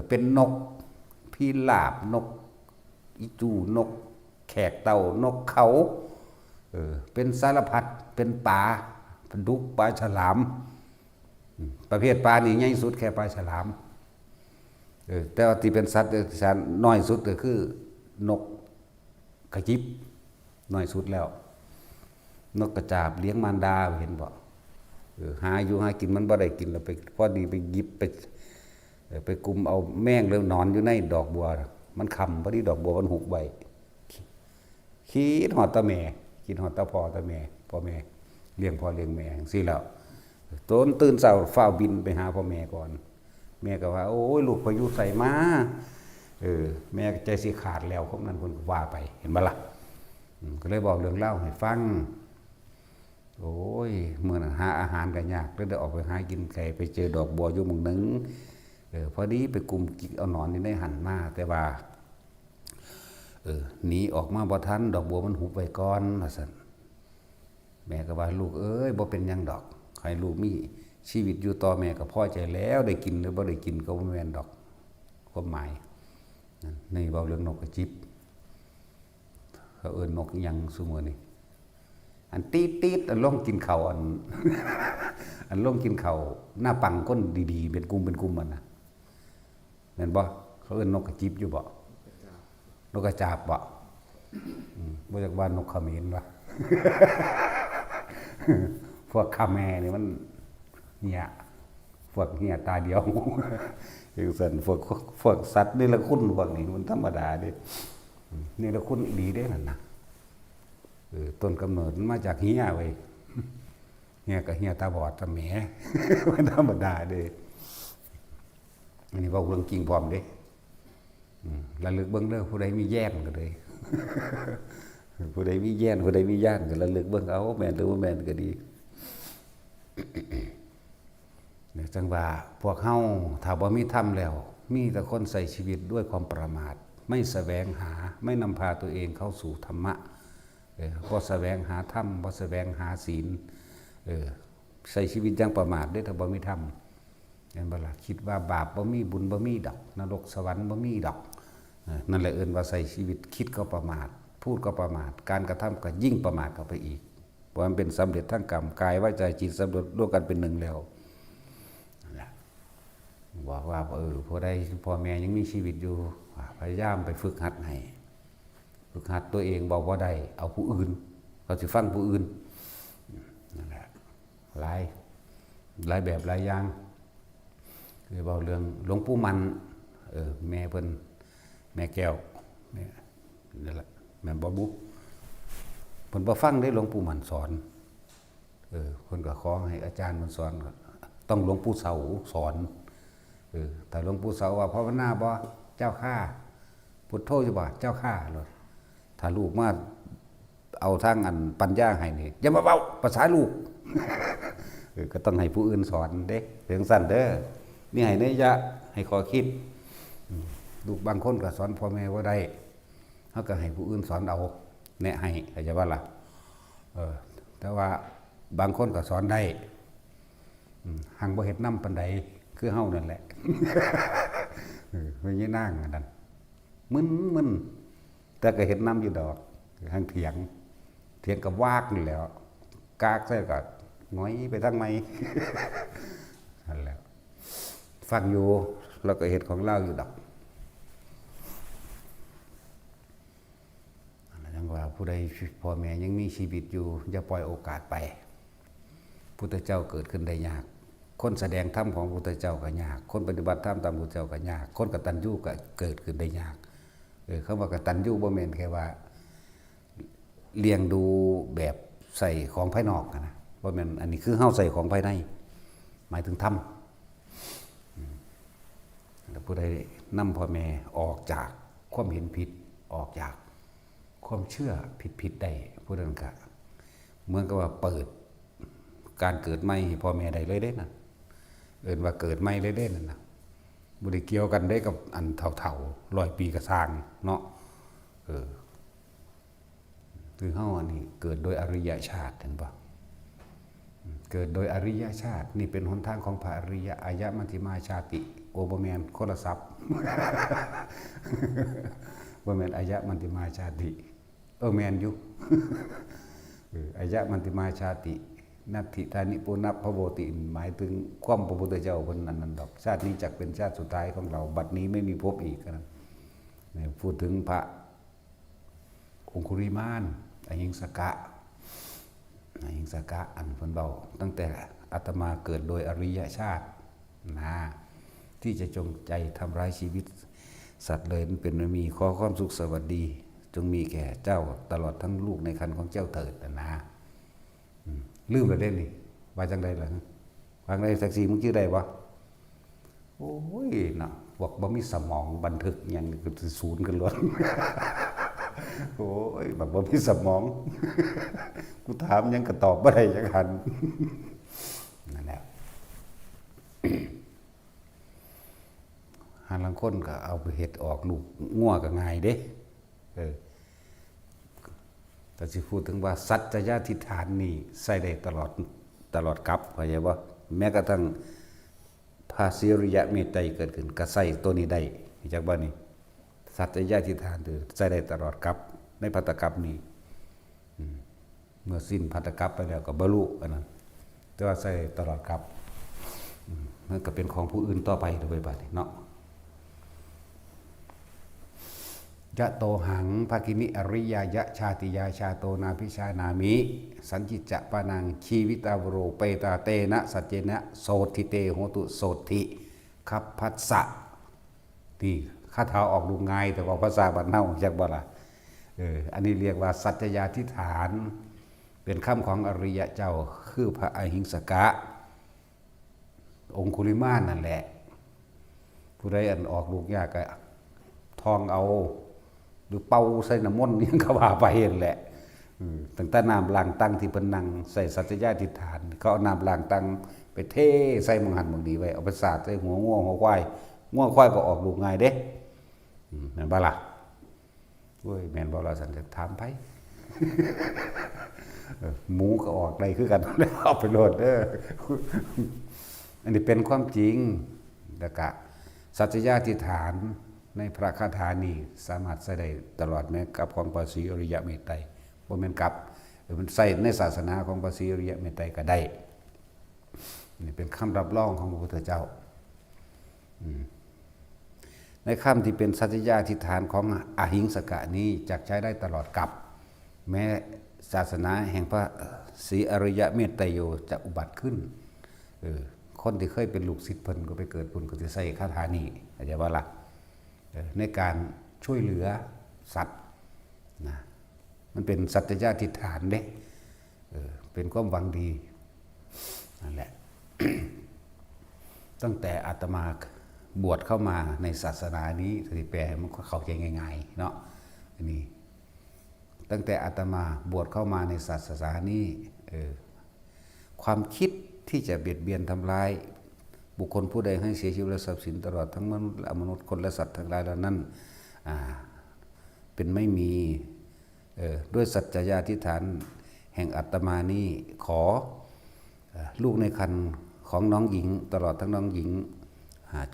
เป็นนกพิราบนกอีจูนกแขกเต่านกเขาเป็นสารพัดเป็นปลาปลาดุกปลาฉลามประเภทปลานี่ใหญ่สุดแค่ปลาฉลามแต่ว่าที่เป็นสัตว์น้อยสุดก็คือนกกระจิบน้อยสุดแล้วนกกระจาบเลี้ยงมารดาเห็นบ่หาอยู่หากินมันบ่ได้กินแล้วไปพอดีไปหยิบไปกุมเอาแมงหรือนอนอยู่ในดอกบัวมันคำพอดีดอกบัวมันหุบไว้คิดหอดตาแม่คิดหอดตาพ่อตาแม่พ่อแม่เลี้ยงพ่อเลี้ยงแม่จังซี่แล้วต้นตื่นเช้าฟ้าวบินไปหาพ่อแม่ก่อนแม่ก็ว่าโอ้ยลูกพายุใส่มาแม่ใจสิขาดแล้วพวกนั้นเพิ่นก็ว่าไปเห็นบ่ล่ะก็เลยบอกเรื่องเล่าให้ฟังโอ้ยเมื่อนั้นหาอาหารก็ยากเลยได้ออกไปหากินไก่ไปเจอดอกบัวอยู่หม้องนึงพอดีไปกุมกิกเอาหนอนนี่ได้หันมาแต่ว่าหนีออกมาบ่ทันดอกบัวมันหุบไว้ก่อนว่าซั่นแม่ก็ว่าลูกเอ้ยบ่เป็นหยังดอกให้ลูกมีชีวิตอยู่ต่อแม่ก็พอใจแล้วได้กินหรือบ่ได้กินก็บ่แม่นดอกความหมายนี่เว้าเรื่องนกกระจิบเขานกอีหยังซุมื้อนี้อันตีดอันลงกินข้าวอันลงกินข้าวหน้าปังก้นดีๆเป็นกลุ่มมันน่ะแม่นบ่เขานกกระจิบอยู่บ่นกกระจาบบ่บ่อยากว่านกเขมรวะ พวกคาแมนี่มันเนี่ยพวกเหี้ยตาเดียวจังซั่นพวกสัตว์นี่ละคุณพวกนี้มันธรรมดาเด้นี่ละคุณดีเด้นั่นน่ะต้นกำเนิดมาจากเหี้ยเว้ยเหี้ยก็เหี้ยตาบอดตาแหมมันธรรมดาเด้อันนี้เว้าเรื่องจริงพร้อมเด้ระลึกเบิ่งเด้อผู้ใดมีแย่นก็เลยผู้ใดมีแย่นผู้ใดมีย่านก็ระลึกเบิ่งเอาแม่นหรือบ่แม่นก็ดีเนี่ยจังว่าพวกเฮาถ้าบ่มีธรรมแล้วมีแต่คนใส่ชีวิตด้วยความประมาทไม่แสวงหาไม่นำพาตัวเองเข้าสู่ธรรมะบ่แสวงหาธรรมบ่แสวงหาศีลใส่ชีวิตอย่างประมาทได้ถ้าบ่มีธรรมเห็นบ่ล่ะคิดว่าบาปบ่มีบุญบ่มีดอกนรกสวรรค์บ่มีดอกนั่นแหละเอิ้นว่าใส่ชีวิตคิดก็ประมาทพูดก็ประมาทการกระทำก็ยิ่งประมาทเข้าไปอีกเพราะมันเป็นสำเร็จทั้งกรรมกายวาจาจิตสำเร็จร่วมกันเป็นหนึ่งแล้วบอกว่าผู้ใดพ่อแม่ยังมีชีวิตอยู่พยายามไปฝึกหัดให้ฝึกหัดตัวเองบอกว่าได้เอาผู้อื่นเขาสิฟังผู้อื่นนั่นแหละหลายแบบหลายอย่างคือบอกเรื่องหลวงปู่มันแม่เพิ่นแม่แก้วนั่นแหละแม่บ่บุเพิ่นบ่ฟังได้หลวงปู่มันสอนเพิ่นก็ขอให้อาจารย์มันสอนต้องหลวงปู่เสาสอนแต่หลวงปู่เสาว่าภาวนาบ่เจ้าข้าพุทโธจะบ่เจ้าข้าเลยถ้าลูกมาเอาทางอันปัญญาให้นี่อย่ามาเว้าภาษาลูก ก็ต้องให้ผู้อื่นสอนเด้เรื่องสั้นเด้อนี่ให้เนยะให้ขอคิดลูกบางคนก็สอนพ่อแม่ว่าได้เขาก็ให้ผู้อื่นสอนเอาแนะให้เข้าใจว่าล่ะแต่ว่าบางคนก็สอนได้หังบ่เฮ็ดนำปานใดคือเฮานั่นแหละไม่ใช่นั่งอันนั้นมึนแต่ก็เฮ็ดนำอยู่ดอกทางเถียงกับวากนี่แหล้วกากใส่ก็ง้อยไปทางไม้นั่นแหละฟังอยู่แล้วก็เฮ็ดของเราอยู่ดอกจังว่าผู้ใดพ่อแม่ยังมีชีวิตอยู่อย่าปล่อยโอกาสไปพุทธเจ้าเกิดขึ้นได้ยากคนแสดงธรรมของพุทธเจ้าก็ยากคนปฏิบัติธรรมตามพุทธเจ้าก็ยากคนกตัญญูก็เกิดขึ้นได้ยากเขาว่ากตัญญูบ่แม่นแค่ว่าเลี้ยงดูแบบใส่ของภายนอกนะบ่แม่นอันนี้คือเฮาใส่ของภายในหมายถึงธรรมแล้วผู้ใดนำพ่อแม่ออกจากความเห็นผิดออกจากความเชื่อผิดได้ผู้นั้นก็เหมือนกับว่าเปิดการเกิดใหม่ให้พ่อแม่ได้เลยเด้นะเอิ้นว่าเกิดใหม่เลยเด้นั่นนะ บ่ได้เกี่ยวกันได้กับอันเฒ่าๆ100 ปีก็สร้างเนาะคือเฮาอันนี้เกิดโดยอริยชาติเห็นบ่เกิดโดยอริยชาตินี่เป็นหนทางของพระอริยะอายะมัชฌิมาชาติโอบ่แม่นคนละศัพท์ บ่แม่นอายะมัชฌิมาชาติแม่นอยู่ อายะมัชฌิมาชาตินัตถิธานิปุณัพพโวติหมายถึงความพระพุทธเจ้าเพิ่นอันนั้นดอกชาตินี้จักเป็นชาติสุดท้ายของเราบัดนี้ไม่มีภพอีกนะพูดถึงพระองคุริมานอหิงสกะอันเพิ่นเบาตั้งแต่อาตมาเกิดโดยอริยชาตินะที่จะจงใจทำร้ายชีวิตสัตว์เลยเป็นไม่มีขอความสุขสวัสดีจงมีแก่เจ้าตลอดทั้งลูกในครรภ์ของเจ้าเถิดนะลืมแล้วเด้นี่ว่าจังได๋ล่ะฟังได้สักทีมึงชื่อได้บ่โอ้ยน่ะพวกบ่มีสมองบันทึกหยังก็สิศูนย์กันล้วน โอ้ยแบบบ่มีสมอง กูถามยังก็ตอบบ่ได้จังหัน นั่นแหละ หาลังคนก็เอาไปเฮ็ดออกลูกงัวก็ง่ายเด้แต่สิพูดถึงว่าสัจจะทิฏฐานนี่ใส่ได้ตลอดกลับเข้าใจบ่แม้กระทั่งภาษีริยะเมตไตรเกิดขึ้นก็ใส่ตัวนี้ได้จักบ่นี่สัจจะทิฏฐานคือใส่ได้ตลอดกลับในภัตตกัปนี้เมื่อสิ้นภัตตกัปไปแล้วก็บรรลุอันนั้นแต่ว่าใส่ตลอดกลับมันก็เป็นของผู้อื่นต่อไปโดยบัดนี้เนาะยะโตหังภคินิอริยายะชาติยาชาโตนาภิชานามิสัญจิจะปานังชีวิตาวโรเปตาเตนะสัจเจนะโสทิเตโหตุโสทิคัพพัสสะนี่ข้าเท้าออกดูง่ายแต่ว่าภาษาบ้านเฮาจักบ่ล่ะอันนี้เรียกว่าสัจจยาธิฐานเป็นคำของอริยะเจ้าคือพระอหิงสกะองคุลิมานนั่นแหละผู้ใดอันออกลูกยากก็ทองเอาหรือเป่าใส่น้ำมนต์นี่ก็ว่าไปนั่นแหละตั้งแต่น้ำล้างตังที่เพิ่นนั่งใส่สัจจยาธิฐานเขาเอาน้ำล้างตังไปเทใส่มังหันมังดีไว้เอาไปสาดใส่หัวง่วงหัวควายก็ออกลูกง่ายเด้แม่นบ่ล่ะโอ้ยแม่นบ่ล่ะสันจะถามไผ หมูก็ออกได้คือกันแล้วเอาไปโลดเด้อ อันนี้เป็นความจริงแล้วก็สัจจยาธิฐานในพระคาถานี้สามารถใช้ได้ตลอดแม้กับของพระศรีอริยเมตไตรบ่แม่นกับมันใช้ในศาสนาของพระศรีอริยเมตไตรก็ได้นี่เป็นคำรับรองของพระพุทธเจ้าในคำที่เป็นสัจจยาธิฐานของอหิงสกะนี้จักใช้ได้ตลอดกับแม้ศาสนาแห่งพระศรีอริยเมตไตรโยจะอุบัติขึ้นคนที่เคยเป็นลูกศิษย์เพิ่นก็ไปเกิดพุ่นก็สิใช้คาถานี้เข้าใจบ่ล่ะในการช่วยเหลือสัตว์นะมันเป็นสัจจญาธิฐานเด้เป็นความหวังดีนั่นแหละ ตั้งแต่อาตมาบวชเข้ามาในศาสนานี้ที่แปลมันเข้าใจง่ายๆเนาะอันนี้ตั้งแต่อาตมาบวชเข้ามาในศาสนานี้ความคิดที่จะเบียดเบียนทำร้ายบุคคลผู้ใดให้เสียชีวิตและทรัพย์สินตลอดทั้งมนุษย์คนและสัตว์ทั้งหลายเหล่านั้นเป็นไม่มีด้วยสัจจญาธิฐานแห่งอาตมานี้ขอลูกในครรภ์ของน้องหญิงตลอดทั้งน้องหญิง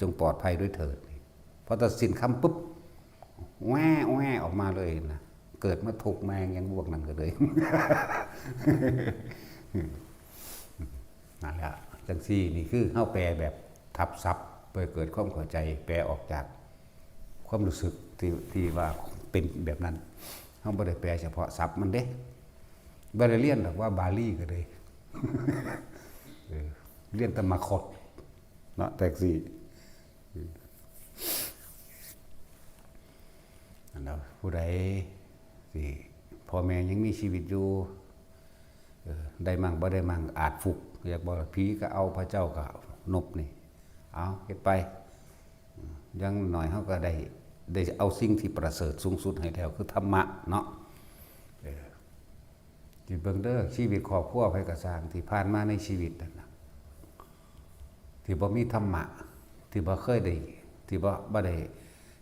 จงปลอดภัยด้วยเถิดพอตัดสินคำปุ๊บแว่ออกมาเลยนะเกิดมาถูกแมงยังบวกนั่นก็เลย นั่นแหละจังซี่นี่คือเฮาแปลแบบทับศัพท์เพื่อเกิดความเข้าใจแปลออกจากความรู้สึกที่ว่าเป็นแบบนั้นเฮาบ่ได้แปลเฉพาะศัพท์มันเด้บ่ได้เรียนหรอกว่าบาลีก็เลย เรียนแต่มาคดเนาะแท็กซี่นั่นแหละผู้ใดที่พ่อแม่ยังมีชีวิตอยู่ได้มั่งบ่ได้มั่งอาจฟุกอยากบอกผีก็เอาพระเจ้าก็นบนี่เอาเฮ็ดไปยังหน่อยเขาก็ได้เอาสิ่งที่ประเสริฐสูงสุดให้แล้วคือธรรมะเนาะที่เบิ่งเด้อชีวิตครอบครัวไผก็สร้างที่ผ่านมาในชีวิตนั่นน่ะที่บ่มีธรรมะที่บ่เคยได้ ที่บ่ได้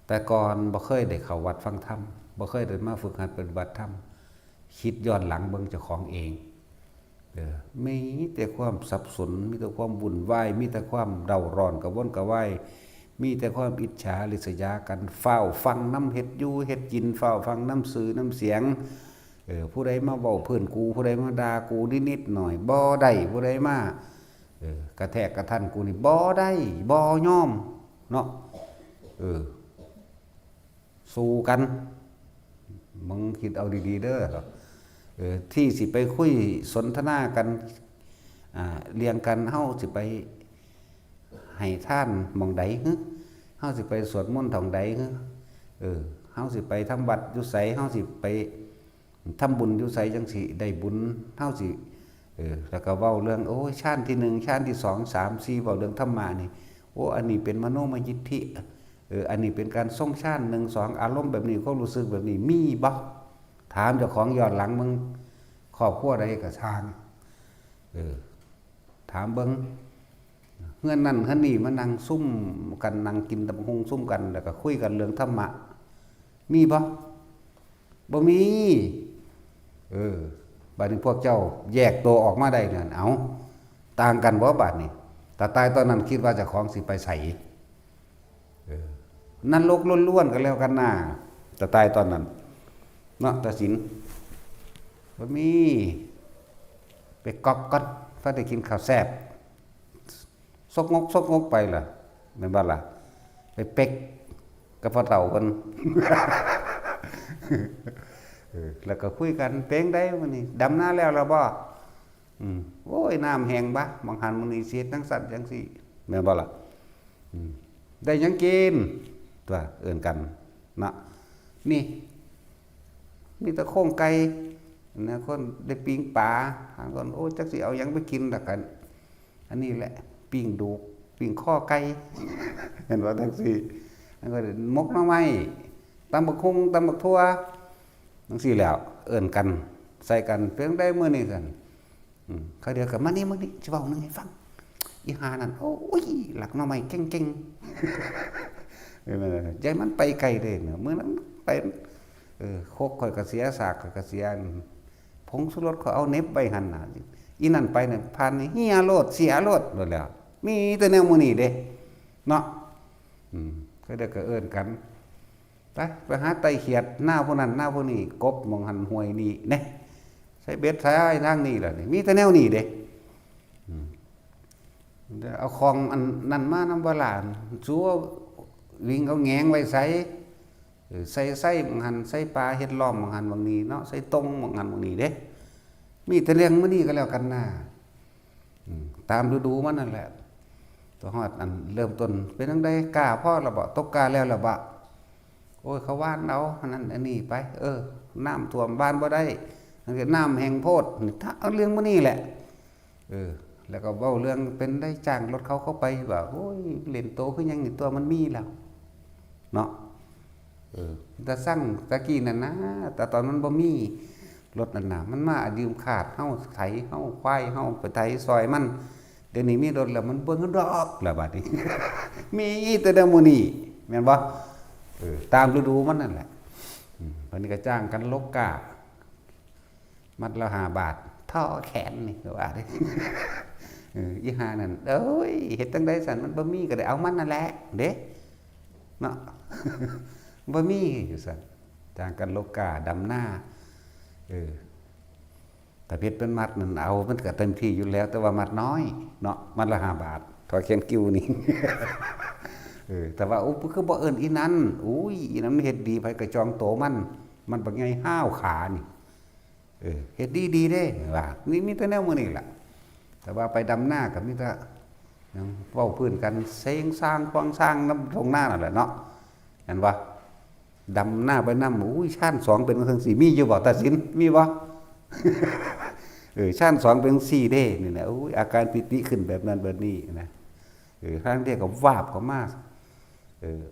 แต่ก่อนบ่เคยได้เข้าวัดฟังธรรมบ่เคยได้มาฝึกหัดปฏิบัติธรรมคิดย้อนหลังเบิ่งเจ้าของเองมีแต่ความสับสนมีแต่ความวุ่นวายมีแต่ความเร่าร้อนกระวนกระวายมีแต่ความอิจฉาริษยากันเฝ้าฟังน้ำเฮ็ดอยู่เฮ็ดกินเฝ้าฟังน้ำสื่อน้ำเสียงผู้ใดมาเว้าเพิ่นกูผู้ใดมาด่ากูนิดๆหน่อยบ่ได้ผู้ใดมากระแทกกระทันกูนี่บ่ได้บ่ยอมเนาะสู้กันมึงคิดเอาดีๆเด้อที่สิไปคุยสนทนากันเรียงกันเฮาสิไปให้ท่านหม่องใดฮึเฮาสิไปสวดมนต์ท่องใดฮึเฮาสิไปทำวัดอยู่ไสเฮาสิไปทำบุญอยู่ไสจังสิได้บุญเฮาสิแล้วก็เว้าเรื่องโอ้ยชาติที่1ชาติที่2 3 4เว้าเรื่องธรรมะนี่โอ้อันนี้เป็นมโนมยิทธิอันนี้เป็นการทรงชาติ1 2อารมณ์แบบนี้ความรู้สึกแบบนี้มีบ่ถามเจ้าของย้อนหลังมึงครอบครัวใดก็ช่างถามเบิ่งเฮือนนั่นเฮือนนี่มานั่งซุ่มกันนั่งกินตำบักหุ่งซุ่มกันแล้วก็คุยกันเรื่องธรรมะมีบ่บ่มีบัดนี้พวกเจ้าแยกตัวออกมาได้นั่นเอาต่างกันบ่บัดนี้แต่ตายตอนนั้นคิดว่าเจ้าของสิไปไสนั่นโลกล้วนๆกันแล้วกันน่ะแต่ตายตอนนั้นเนาะตัดสินบ่มีไปก๊อกก่อนฟ้าได้กินข้าวแซ่บซกงกไปล่ะแม่นบ่ล่ะไปเป็กกับพ่อเฒ่าเพิ่น แล้วก็คุยกันเพลงได้มื้อนี้ดำนาแล้วล่ะบ่โอ้ยน้ำแห้งบะบางหันมื้อนี้เสียทั้งสัตว์จังซี่แม่นบ่ล่ะได้หยังกินตัวเอิ้นกันนะนี่มีแต่โครงไก่นะคนได้ปิ้งปลาหางคนโอ้จักสิเอาหยังไปกินล่ะกันอันนี้แหละปิ้งดูกปิ้งข้อไก่เห็นว่าจังซี่แล้วก็มกหน่อไม้ตำบักหุ่งตำบักทั่วจังซี่แล้วเอิ้นกันใส่กันเพียงได้มื้อนี้กันเขาเดียวก็มานี่มึงนี่สิเว้านึงให้ฟังอีหานั่นโอ้ยหลักหน่อไม้เก่งๆใจมันไปไกลเด้อมื้อนั้นไปโคกข่อยก็เสียสากข่อยก็เสียผงชูรสเขาเอาเน็บไปหั่นน่ะอีนั่นไปเนี่ยผ่านนี่เฮียโลดเสียโลดโดนแล้วมีแต่แนวมื้อนี้เด้เนาะก็เด้ก็เอิ้นกันไปหาไตเขียดหน้าผู้นั้นหน้าผู้นี้กบมองหันห้วยนี่แน่ใช้เบ็ดใช้ทางนี้ล่ะนี่มีแต่แนวนี้เด้เอาของอันนั้นมานำบ่ล่ะซัววิ่งเอาแงงไว้ใส่บางหันใส่ปลาเฮ็ดล้อมบางหันบางนี้เนาะใส่ตรงบางหันบางนี้เด้มีแต่เรื่องมื้อนี้ก็แล้วกันนะตามฤดูมันนั่นแหละตัวฮอดอันเริ่มต้นเป็นจังได๋กล้าพอละบ่ตกกาแล้วละบ่โอ้ยเขาว่านเอาอันนั้นอันนี้ไปน้ำท่วมบ้านบ่ได้นั่นคือน้ำแห้งโพดนี่ถ้าเอาเรื่องมื้อนี้แหละแล้วก็เว้าเรื่องเป็นได้จ้างรถเขาไปว่าโอ้ยเล่นโตคือหยังนี่ตัวมันมีแล้วเนาะแต่สั่งตะกี้นั่นนะแต่ตอนมันบ่มีรถนั่นน่ะมันมายืมขาดเฮาไถเฮาควายเฮาไปไถซอยมันเดี๋ยวนี้มีรถแล้วมันเบิ่งดอกแล้วบัดนี้ มีแต่เดมื้อนี้แม่นบ่ตามฤดูมันนั่นแหละวันนี้ก็จ้างกันลกกามัดละ5 บาทท่อแขนนี่ก็ว่าเด้ อีหานั่นเอ้ยเฮ็ดจังได๋สั่นมันบ่มีก็ได้เอามันนั่นแหละเด้เนาะ บ่มีอยู่ซั่นจ้างกันลกกาดำหน้าแต่เพชรเป็นมัดนั่นเอามันก็เต็มที่อยู่แล้วแต่ว่ามัดน้อยเนาะมัดละ5 บาทถอยเขียนกิ้วนี่ แต่ว่าคือบ่เอิ้นอีนั้นอุ้ยอีนั้นเฮ็ดดีไผก็จองโตมันบ่ใหญ่ห้าวขานี่เฮ็ดดีเด้ว่านี่มีแต่แนวมื้อนี้ล่ะแต่ว่าไปดำหน้าก็มีแต่ยังเว้าพื้นกันเซงสร้างควางสร้างน้ำทงหน้านั่นแหละเนาะเห็นบ่ดำหน้าไปนำอุ้ยชาญ2เป็นจังซี่มีอยู่บ่ตัดสินมีบ่ ชาญ2เป็นจังซี่เด้นี่แหละอุ้ยอาการปิติขึ้นแบบนั้นแบบนี้นะครั้งเดียวก็วาบเข้ามา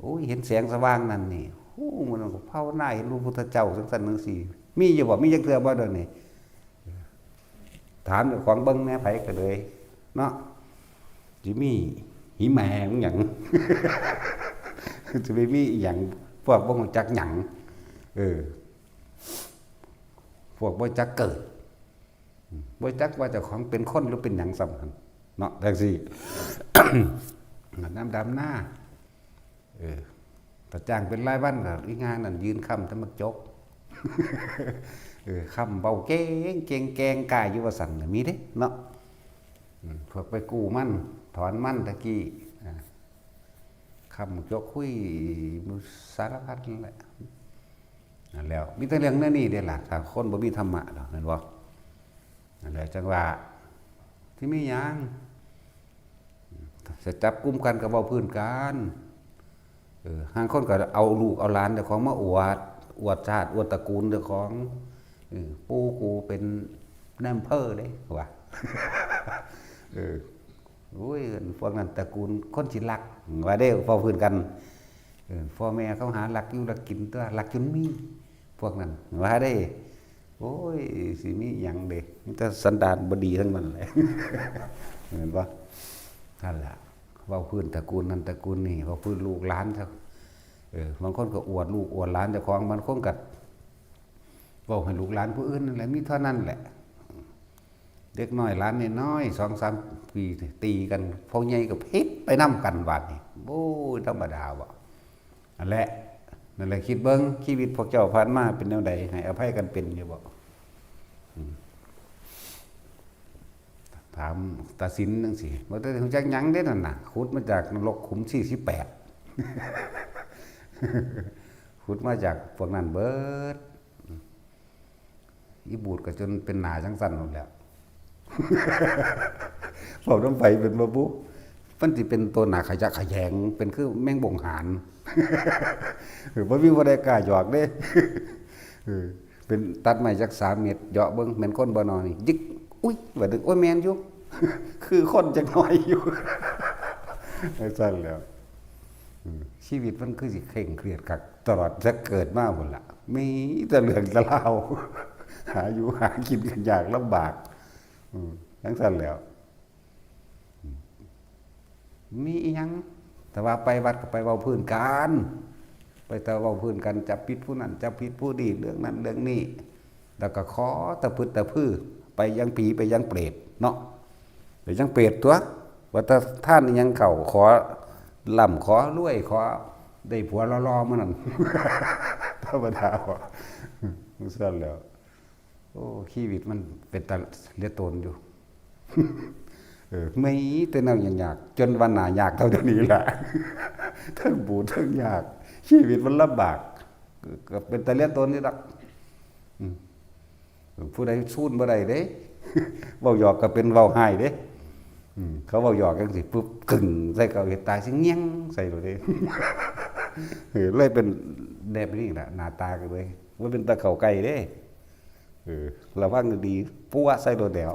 โอ้ยเห็นแสงสว่างนั่นนี่โอ้มันก็ภาวนาเห็นพระพุทธเจ้าจังซั่นจังซี่มีอยู่บ่มีจักเทื่อบ่เด้อนี่ถามเจ้าของเบิ่งแน่ไผก็เลยเนาะสิมีหิแมงหยัง จะไปมีอีหยังพวกบ่ฮู้จักหยังพวกบ่จักเกิดบ่จักว่าเจ้าของเป็นคนหรือเป็นหยังสำคัญเนาะจังซี่ น้ำดำหน้าถ้าจ้างเป็นรายวันก็อีงานนั่นยืนค้ำทำมักจกค้ำเบาเก่งเก่งแกงกายอยู่ว่าสั่นมีเด้เนาะพวกไปกู้มันถอนมันตะกี้ค้ำจกคุยมุสารพัดนั่นแหละนั่นแล้วมีแต่เรื่องนั้นนี่เด้ล่ะถ้าคนบ่มีธรรมะดอกนั่นบ่นั่นแหละจังว่าที่มีหยังจะจับกุมกันกับเว้าพื้นกันห่างคนก็เอาลูกเอาหลานเจ้าของมาอวดชาติอวดตระกูลเจ้าของปู่กูเป็นนายอำเภอเด้ว่าโอ้ยพวกนั้นตระกูลคนสิรักว่าเด้เว้าพื้นกันพ่อแม่เขาหารักอยู่รักกินตัวรักจนมีพวกนั้นว่าได้โอ้ยสิมีหยังเด้มีแต่สันดานบ่ดีทั้งนั้นเลยเห็นบ่นั่นล่ะเว้าพื้นตระกูลนั้นตระกูลนี้เว้าพื้นลูกหลานซะบางคนก็อวดลูกอวดหลานเจ้าของบางคนก็เว้าให้ลูกหลานผู้อื่นนั่นแหละมีเท่านั้นแหละเด็กน้อยหลานน้อย 2-3 ปีตีกันพอใหญ่ก็พิษไปนำกันบาดนี้โอ้ยธรรมดาบ่นั่นแหละคิดเบิ่งชีวิตพวกเจ้าผ่านมาเป็นแนวใดให้อภัยกันเป็นอยู่บ่ถามตาสินจังซี่บ่ได้ฮู้จักหยังเด้นั่นน่ะขุดมาจากนรกขุม48ขุดมาจากพวกนั้นเบิดอีบูดก็จนเป็นหนาจังสั่นหมดแล้วพวกน้ำไฟเป็นบ่บุมันสิเป็นตัวหนาขยะขยงเป็นคือแมงบ่งหานบ่มีบ่ได้กล้าหยอกเด้เป็นตัดไม้จัก3 เมตรเหาะเบิ่งแม่นคนบ่นอนี่ยิกอุ้ยว่าดึกโอ้ยแม่นอยู่คือคนจักหน่อยอยู่ไอ้สั่นแล้วชีวิตมันคือสิเคร่งเครียดคักตลอดจะเกิดมาพุ่นล่ะมีแต่เรื่องแต่ราวหาอยู่หากินกันยากลำบากจังซั่นแล้วมีอีหยังแต่ว่าไปวัดก็ไปเว้าพื้นกันไปแต่เว้าพื้นกันจับผิดผู้นั้นจับผิดผู้นี้เรื่องนั้นเรื่องนี้แล้วก็ขอตะพึดตะพื้อไปยังผีไปยังเปรตเนาะไปยังเปรตตัวว่าถ้าท่านยังเข้าขอล่ำขอรวยขอได้ผัวรอๆมื้อนั้นธรรมดาว่ะซั่นแล้วโอ้ชีวิตมันเป็นตาเหลือตนอยู่ไม่แต่แนวอย่างยากจนวันหน้ายากเท่านี้แหละทั้งบูดทั้งยากชีวิตมันลำบากก็เป็นตาเหลือตนนี่ล่ะผู้ใดสู้บ่ได้เด้เว้าหยอกก็เป็นเว้าหายเด้เขาเว้าหยอกจังซี่ปุ๊บกึ่งใส่เขาเฮ็ดตายสิเงี้ยงใส่เลยเลยเป็นแบบนี้ล่ะหน้าตาก็เลยว่าเป็นตะเข้าไก่เด้ระวังดีปัวใส่โดดแล้ว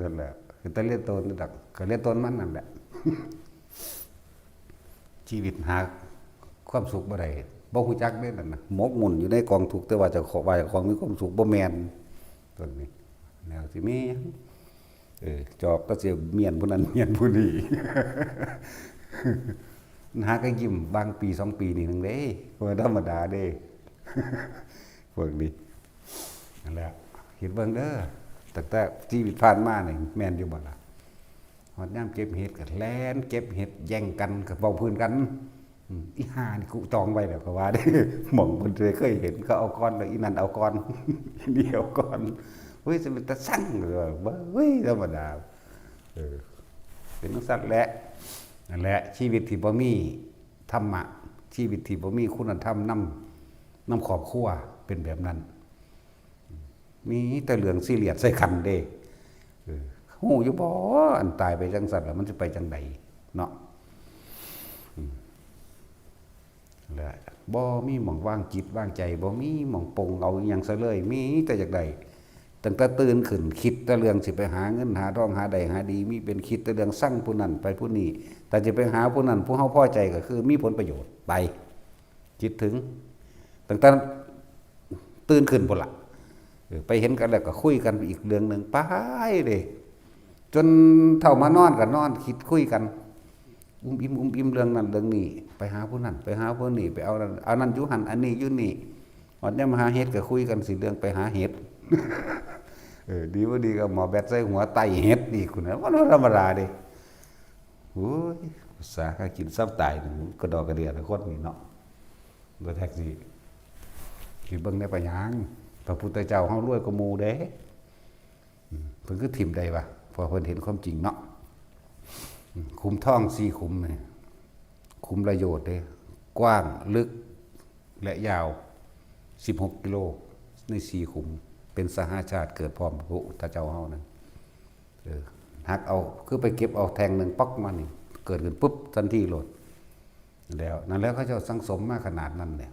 นั่นแหละคือตะเลียนตนดักก็เลียนตนมันนั่นแหละชีวิตหาความสุขบ่ได้บ่ฮู้จักเด้นั่นน่ะหมกมุ่นอยู่ในกองทุกข์แต่ว่าเจ้าของมีความสุขบ่แม่นต้นนี้แนวสิมีจอบก็สิเมียนผู้นั้นเมียนผู้นี้หาก็ยิ้มบางปี2 ปีนี่นึงเด้บ่ธรรมดาเด้พวกนี้นั่นแหละคิดเบิ่งเด้อแต่ชีวิตผ่านมานี่แม่นอยู่บ่ล่ะฮอดยามเก็บเห็ดก็แล่นเก็บเห็ดแย่งกันก็เว้าพื้นกันอีห่านี่กูตองไว้แล้วก็ว่าเด้หม่องเพิ่นเคยเห็นเขาเอาก้อนแล้วอีนั่นเอาก้อนเดียวก้อนเฮ้ยสิเป็นตาสั่งบ่เฮ้ยธรรมดาเป็นจังซั่นแหละนั่นแหละชีวิตที่บ่มีธรรมะชีวิตที่บ่มีคุณธรรมนำครอบครัวเป็นแบบนั้นมีแต่เรื่องซีเรียสใส่กันเด้ฮู้อยู่บ่อันตายไปจังซั่นแล้วมันสิไปจังไดเนาะแล้วบ่มีหม่องวางจิตวางใจบ่มีหม่องปลงเอาอิหยังซะเลยมีแต่จักใดตั้งแต่ตื่นขึ้นคิดแต่เรื่องสิไปหาเงินหาทองหาใดหาดีมีเป็นคิดแต่เรื่องสั่งผู้นั้นไปผู้นี้แต่จะไปหาผู้นั้นผู้เฮาพอใจก็คือมีผลประโยชน์ไปคิดถึงตั้งแต่ตื่นขึ้นพุ่นล่ะไปเห็นกันแล้วก็คุยกันอีกเรื่องนึงไปเด้จนเท่ามานอนก็นอนคิดคุยกัน อุ้มอิ่มเรื่องนั้นเรื่องนี้ไปหาผู้นั้นไปหาผู้นี้ไปเอานั้นเอานั้นอยู่หันอันนี้อยู่นี่วันนี้มาหาเฮ็ดก็คุยกันสิเรื่องไปหาเฮ็ดดีบ่ดีก็หมอแบตใส่หัวไตเฮ็ดนี่คุณนะว่าธรรมดาเด้โอ้ยภาษาหากินซับตายกระดอกกระเดียคนนี่เนาะบ่แท็กซี่สิเบิ่งได้ปะหยังพระพุทธเจ้าเฮารวยกว่าหมู่เด้เพิ่นคือถิ่มได้วะพอเพิ่นเห็นความจริงเนาะขุมท่อง4ขุมนี่ขุมระโยชน์เด้กว้างลึกและยาว16กิโลใน4ขุมเป็นสหาชาติเกิดพร้อมพระพุทธเจ้าเฮานั่นหักเอาคือไปเก็บเอาแทงนึงป๊อกมานี่เกิดขึ้นปุ๊บทันทีโลดแล้วนั่นแล้วเขาเจ้าสังสมมาขนาดนั้นเนี่ย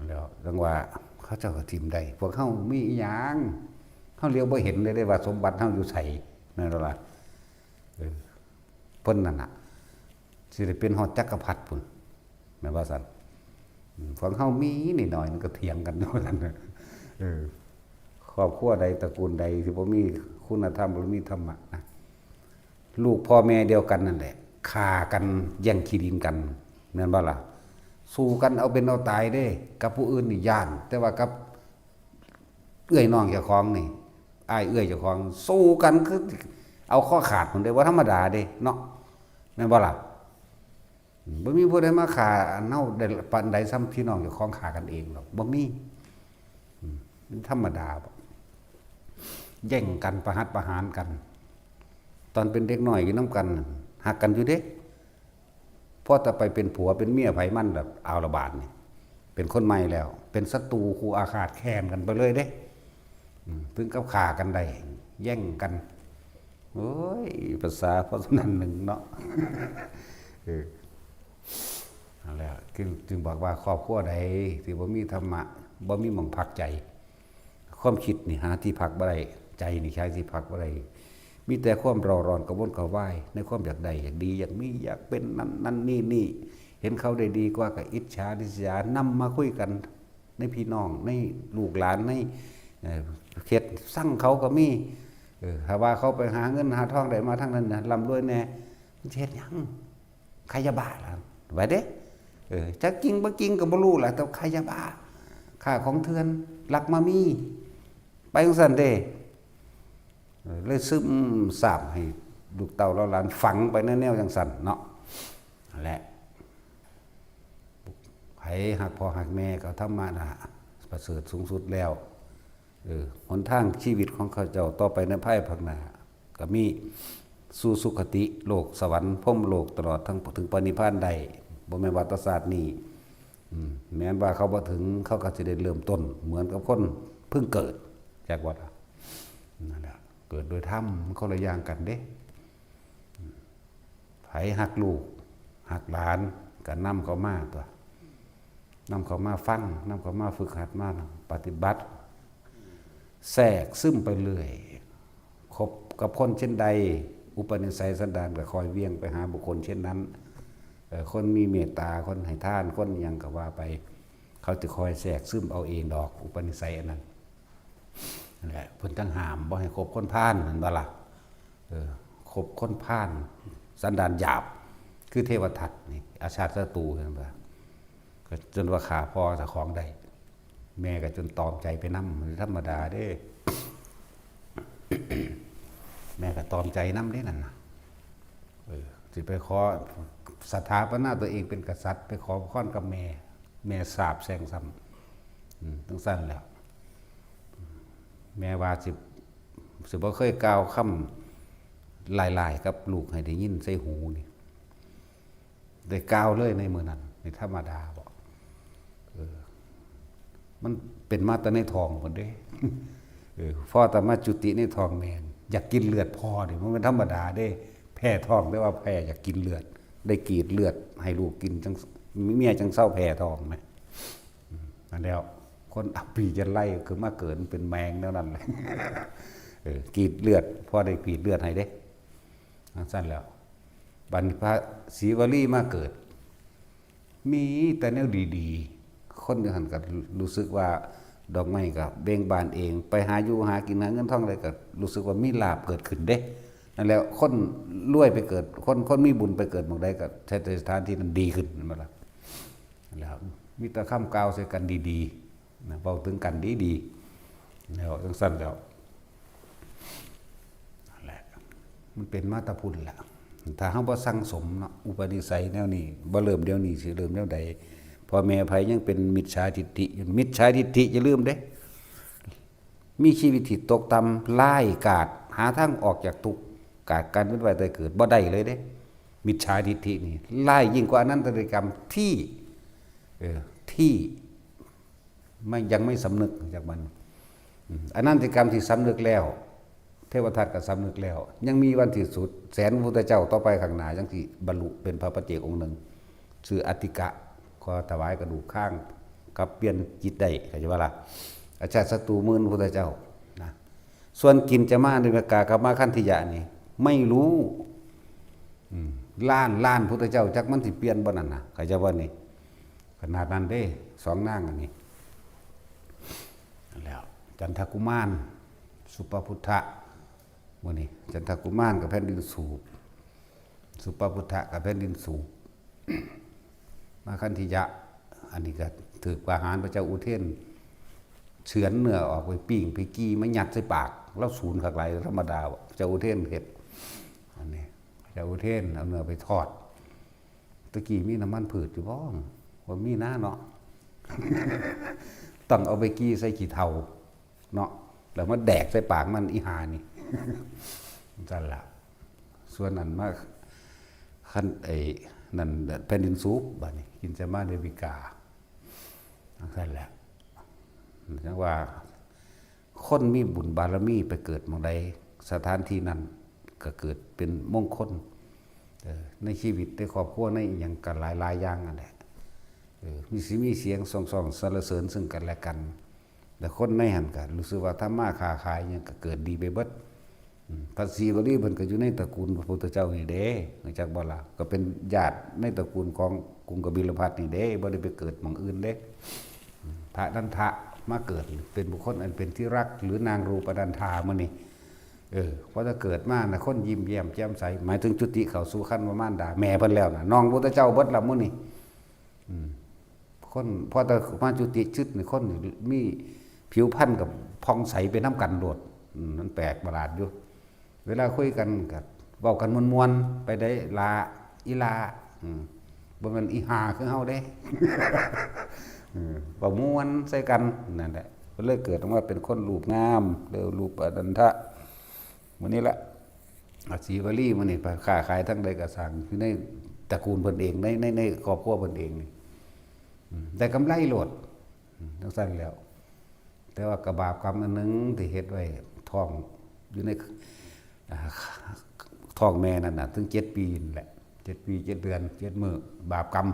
แล้วจังว่าเขาเจ้าก็ทิมได้พวกเฮามีอีหยังเฮาเลี้ยวบ่เห็นเลยได้ว่าสมบัติเฮาอยู่ไสนั่นล่ะเพิ่นนั่นน่ะสิได้เป็นฮอดจักรพรรดิพุ่นแม่นว่าซั่นพวกเฮามีนิดหน่อยมันก็เถียงกันเนาะนั่นครอบครัวใดตระกูลใดที่บ่มีคุณธรรมบ่มีธรรมะนะลูกพ่อแม่เดียวกันนั่นแหละฆ่ากันแย่งขี้ดินกันแม่นบ่ล่ะสู้กันเอาเป็นเอาตายเด้กับผู้อื่นนี่ย่านแต่ว่ากับเอื้อยน้องเจ้าของนี่อ้ายเอื้อยเจ้าของสู้กันคือเอาข้อขาดพุ่นได้ว่าธรรมดาเด้เนาะแม่นบ่ล่ะบ่มีผู้ใดมาฆ่าเฮาได้ปานใดซ้ำพี่น้องเจ้าของฆ่ากันเองหรอกบ่มีมันธรรมดาบ่แย่งกันประหัตประหารกันตอนเป็นเด็กน้อยอยู่นำกันหักกันอยู่เด้พอแต่ไปเป็นผัวเป็นเมียไผมันแบบเอาละบาดนี่เป็นคนใหม่แล้วเป็นศัตรูคู่อาฆาตแค้นกันไปเลยเด้ถึงกับฆ่ากันได้แย่งกันโอ้ยภาษาเพราะฉะนั้นหนึ่งเนาะนั่นแหละจึงบอกว่าครอบครัวใดที่บ่มีธรรมะบ่มีหม่องพักใจความคิดนี่หาที่พักบ่ได้ใจนี่ใช้ที่พักบ่ได้มีแต่ความเร่าร้อนกระวนกระวายในความอยากได้อยากดีอยากมีอยากเป็นนั่นนี่เห็นเขาได้ดีกว่าก็อิจฉาริษยานำมาคุยกันในพี่น้องในลูกหลานในเขตสั่งเขาก็มีถ้าว่าเขาไปหาเงินหาทองได้มาทั้งนั้นร่ำรวยแน่มันเฮ็ดหยังใครจะบ้าล่ะไว้เด้จักจริงบ่จริงก็บ่รู้ล่ะแต่ใครจะบ้าค่าของเถื่อนลักมามีไปจังซั่นเด้เลยซึมซาบให้ลูกเต่าเราหลานฝังไปแนวจังซั่นเนาะนั่นแหละไผหักพ่อหักแม่ก็ธรรมะน่ะประเสริฐสูงสุดแล้วหนทางชีวิตของเขาเจ้าต่อไปในภายภาคหน้าก็มีสู่สุคติโลกสวรรค์พรหมโลกตลอดทั้งถึงปณิพพานใดบ่แม่นวัฏศาสตร์นี้แม้นว่าเขาบ่ถึงเขาก็สิได้เริ่มต้นเหมือนกับคนเพิ่งเกิดจากวัดนั่นแหละเกิดโดยธรรมมันคนละอย่างกันเด้ไผหักลูกหักหลานก็นำเขามาตัวนำเขามาฟังนำเขามาฝึกหัดมาปฏิบัติแทรกซึมไปเรื่อยคบกับคนเช่นใดอุปนิสัยสันดานก็คอยเวียงไปหาบุคคลเช่นนั้นคนมีเมตตาคนให้ทานคนยังก็ว่าไปเขาจะคอยแทรกซึมเอาเองดอกอุปนิสัยอันนั้นนั่นแหละเพิ่นตั้งหามบ่ให้คบคนพาลนั่นบ่ล่ะคบคนพาลสันดานหยาบคือเทวทัตนี่อาชาติศัตรูนั่นบ่ก็จนว่าฆ่าพ่อเจ้าของได้แม่ก็จนตอมใจไปนำมันธรรมดาเด้ แม่ก็ตอมใจนำเด้นั่นน่ะสิไปขอสถาปนาตัวเองเป็นกษัตริย์ไปขอพรกับแม่สาบแซงซ้ำต้องสั้นแล้วแม่ว่าสิบ่เคยกล่าวคำลายๆกับลูกให้ได้ยินใส่หูนี่ได้กล่าวเลยในมื้อนั้นในธรรมดาบ่มันเป็นมาแต่ในท้องพุ่นเด้พ่อแต่มาจุติในท้องแม่อยากกินเลือดพ่อนี่มันเป็นธรรมดาเด้แพ้ท้องแต่ว่าแพ้อยากกินเลือดได้กรีดเลือดให้ลูกกินจังเมียจังเศร้าแพ้ท้องไหมนั่นแล้วคนอับปีจะไล่คือมาเกิดเป็นแมงแล้วนั่นเลยกรีดเลือดพ่อได้กรีดเลือดให้เด้สั้นแล้วบัดนี้พระศรีวลีมาเกิดมีแต่แนวดีๆคนอย่างนั้นก็รู้สึกว่าดอกไม้ก็เบ่งบานเองไปหาอยู่หากินหาเงินทองอะไรก็รู้สึกว่ามีลาภเกิดขึ้นเด้ นั่นแหละคนรวยไปเกิดคนมีบุญไปเกิดหม้องใดก็ใช้สถานที่นั้นดีขึ้นนั่นล่ะแล้วมีแต่คำกล่าวใส่กันดีๆนะเว้าถึงกันดีๆแล้วจังซั่นแล้วนั่นแหละมันเป็นมาแตาพุทธล่ะถ้าเฮาบ่สั่งสมเนาะอุปนิสัยแนวนี้บ่เริ่มเดี๋ยวนี้สิเริ่มแนวใดพ่อแม่ไผยังเป็นมิจฉาทิฏฐิอยู่มิจฉาทิฏฐิอย่าลืมเด้มีชีวิตที่ตกต่ำร้ายกาจหาทางออกจากทุกข์กาจการเป็นไปแต่เกิดบ่ได้เลยเด้มิจฉาทิฏฐินี่ร้ายยิ่งกว่าอนันตริยกรรมที่ไม่ยังไม่สำนึกจากมันอนันตริยกรรมที่สำนึกแล้วเทวทัตก็สำนึกแล้วยังมีวันที่สุดแสนพระพุทธเจ้าต่อไปข้างหน้าจังสิบรรลุเป็นพระปัจเจกองค์หนึ่งชื่ออติกะขอถวายกระดูกข้างกับเปลี่ยนจิตได้เข้าใจว่าล่ะอาจารย์ศัตรูมื่นพระพุทธเจ้านะส่วนกินจะมาในเมกากับมาคันธิยะนี่ไม่รู้ล้านพุทธเจ้าจักมันสิเปลี่ยนบ่นั่นน่ะเข้าใจว่านี่ขนาดนั้นเด้สองนางอันนี้แล้วจันทกุมารสุปพุทธะมื้อนี้จันทกุมารกับแผ่นดินสูบสุปพุทธะกับแผ่นดินสูบมาคันธิยะอันนี้ก็ถือประหารพระเจ้าอุเทนเฉือนเนื้อออกไปปิ้งไปกี้มายัดใส่ปากแล้วสูญคักหลายธรรมดาพระเจ้าอุเทนเฮ็ดอันนี้พระเจ้าอุเทนเอาเนื้อไปทอดตะกี้มีน้ำมันพืชอยู่บ่ว่ามีนะเนาะ ต้องเอาไปกี้ใส่ขี้เถ้าเนาะแล้วมาแดกใส่ปากมันอีหานี่ จั่นล่ะส่วนนั้นมาคันนั่นแผ่นดินสูบบัดนี้กินจะมาเดวิกาจั่นแหละจังว่าคนมีบุญบารมีไปเกิดหม้องใดสถานที่นั้นก็เกิดเป็นมงคลในชีวิตในครอบครัวในอย่างกันหลายอย่างนั่นแหละมีเสียงส่องสรรเสริญซึ่งกันและกันแต่คนในหันกันรู้สึกว่าถ้ามาค้าขายเนี่ยก็เกิดดีไปเบิดพระศรีวลีเพิ่นก็อยู่ในตระกูลพระพุทธเจ้านี่เด้รู้จักบ่ล่ะก็เป็นญาติในตระกูลของกรุงกบิลพัสนี่เด้บ่ได้ไปเกิดหม้องอื่นเด้พระนันทะมาเกิดเป็นบุคคลอันเป็นที่รักหรือนางรูปนันธามื้อนี้เพราะถ้าเกิดมาน่ะคนยิ้มแย้มแจ่มใสหมายถึงจุติเข้าสู่ขั้นว่ามารดาแม่เพิ่นแล้วน่ะน้องพุทธเจ้าเบิดละมื้อนี้คนพอแต่มาจุติชึดนี่คนมีผิวพรรณกับผ่องใสไปน้ำกันโดดมันแปลกประหลาดอยู่เวลาคุยกันก็เว้ากันม่วนๆไปได้ลาอีลาบ่แม่นอีหาคือเฮาเด้บ่ม่วนใส่กันนั่นแหละก็เลยเกิดออกมาเป็นคนรูปงามเด้อรูปอนันทะมื้อนี้ละศรีวลีมื้อนี้ค้าขายทั้งใดก็สร้างอยู่ในตระกูลเพิ่นเองในครอบครัวเพิ่นเองนี่ได้กำไรโลดจังซั่นแล้วแต่ว่ากระบาปกรรมอันนึงที่เฮ็ดไว้ท้องอยู่ในท้องแม่นั่นน่ะถึง7 ปีนั่นแหละ7 ปี 7 เดือน 7 มื้อบาปกรรม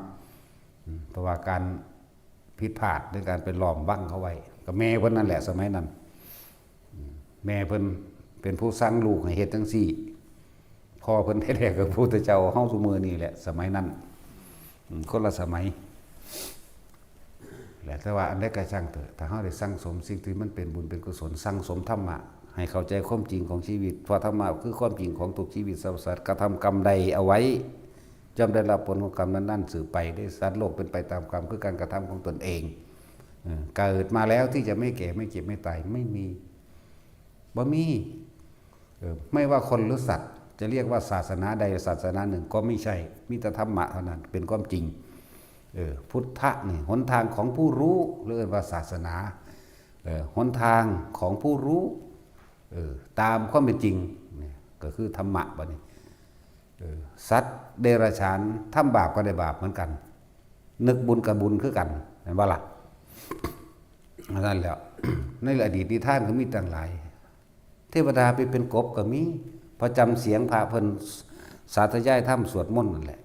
เพราะว่าการผิดพลาดในการไปล้อมบังเขาไว้ก็แม่เพิ่นนั่นแหละสมัยนั้นแม่เพิ่นเป็นผู้สั่งลูกให้เฮ็ดจังซี่พ่อเพิ่นแท้ๆก็พระพุทธเจ้าเฮาซุมื้อนี้แหละสมัยนั้นคนละสมัยแหละแต่ว่าอันใดก็ช่างเถอะถ้าเฮาได้สั่งสมสิ่งที่มันเป็นบุญเป็นกุศลสั่งสมธรรมะให้เข้าใจความจริงของชีวิตเพราะธรรมะคือความจริงของทุกชีวิตสรรพสัตว์กระทำกรรมใดเอาไว้ย่อมได้รับผลของกรรมนั้นๆสืบไปได้สัตว์โลกเป็นไปตามกรรมคือการกระทำของตนเองเกิดมาแล้วที่จะไม่แก่ไม่เจ็บไม่ตายไม่มีบ่มีไม่ว่าคนหรือสัตว์จะเรียกว่าศาสนาใดศาสนาหนึ่งก็ไม่ใช่มีแต่ธรรมะเท่านั้นเป็นความจริงพุทธะนี่หนทางของผู้รู้เรียกว่าศาสนาหนทางของผู้รู้ตามความเป็นจริงก็คือธรรมะบัดนี้สัตว์เดรัจฉานทำบาปก็ได้บาปเหมือนกันนึกบุญกับบุญคือกันเห็นบ่ล่ะนั่นแหละในอดีตนิทานก็มีต่างหลายเทวดาไปเป็นกบก็มีพอจำเสียงพระเพิ่นสาธยายธรรมสวดมนต์นั่นแหละ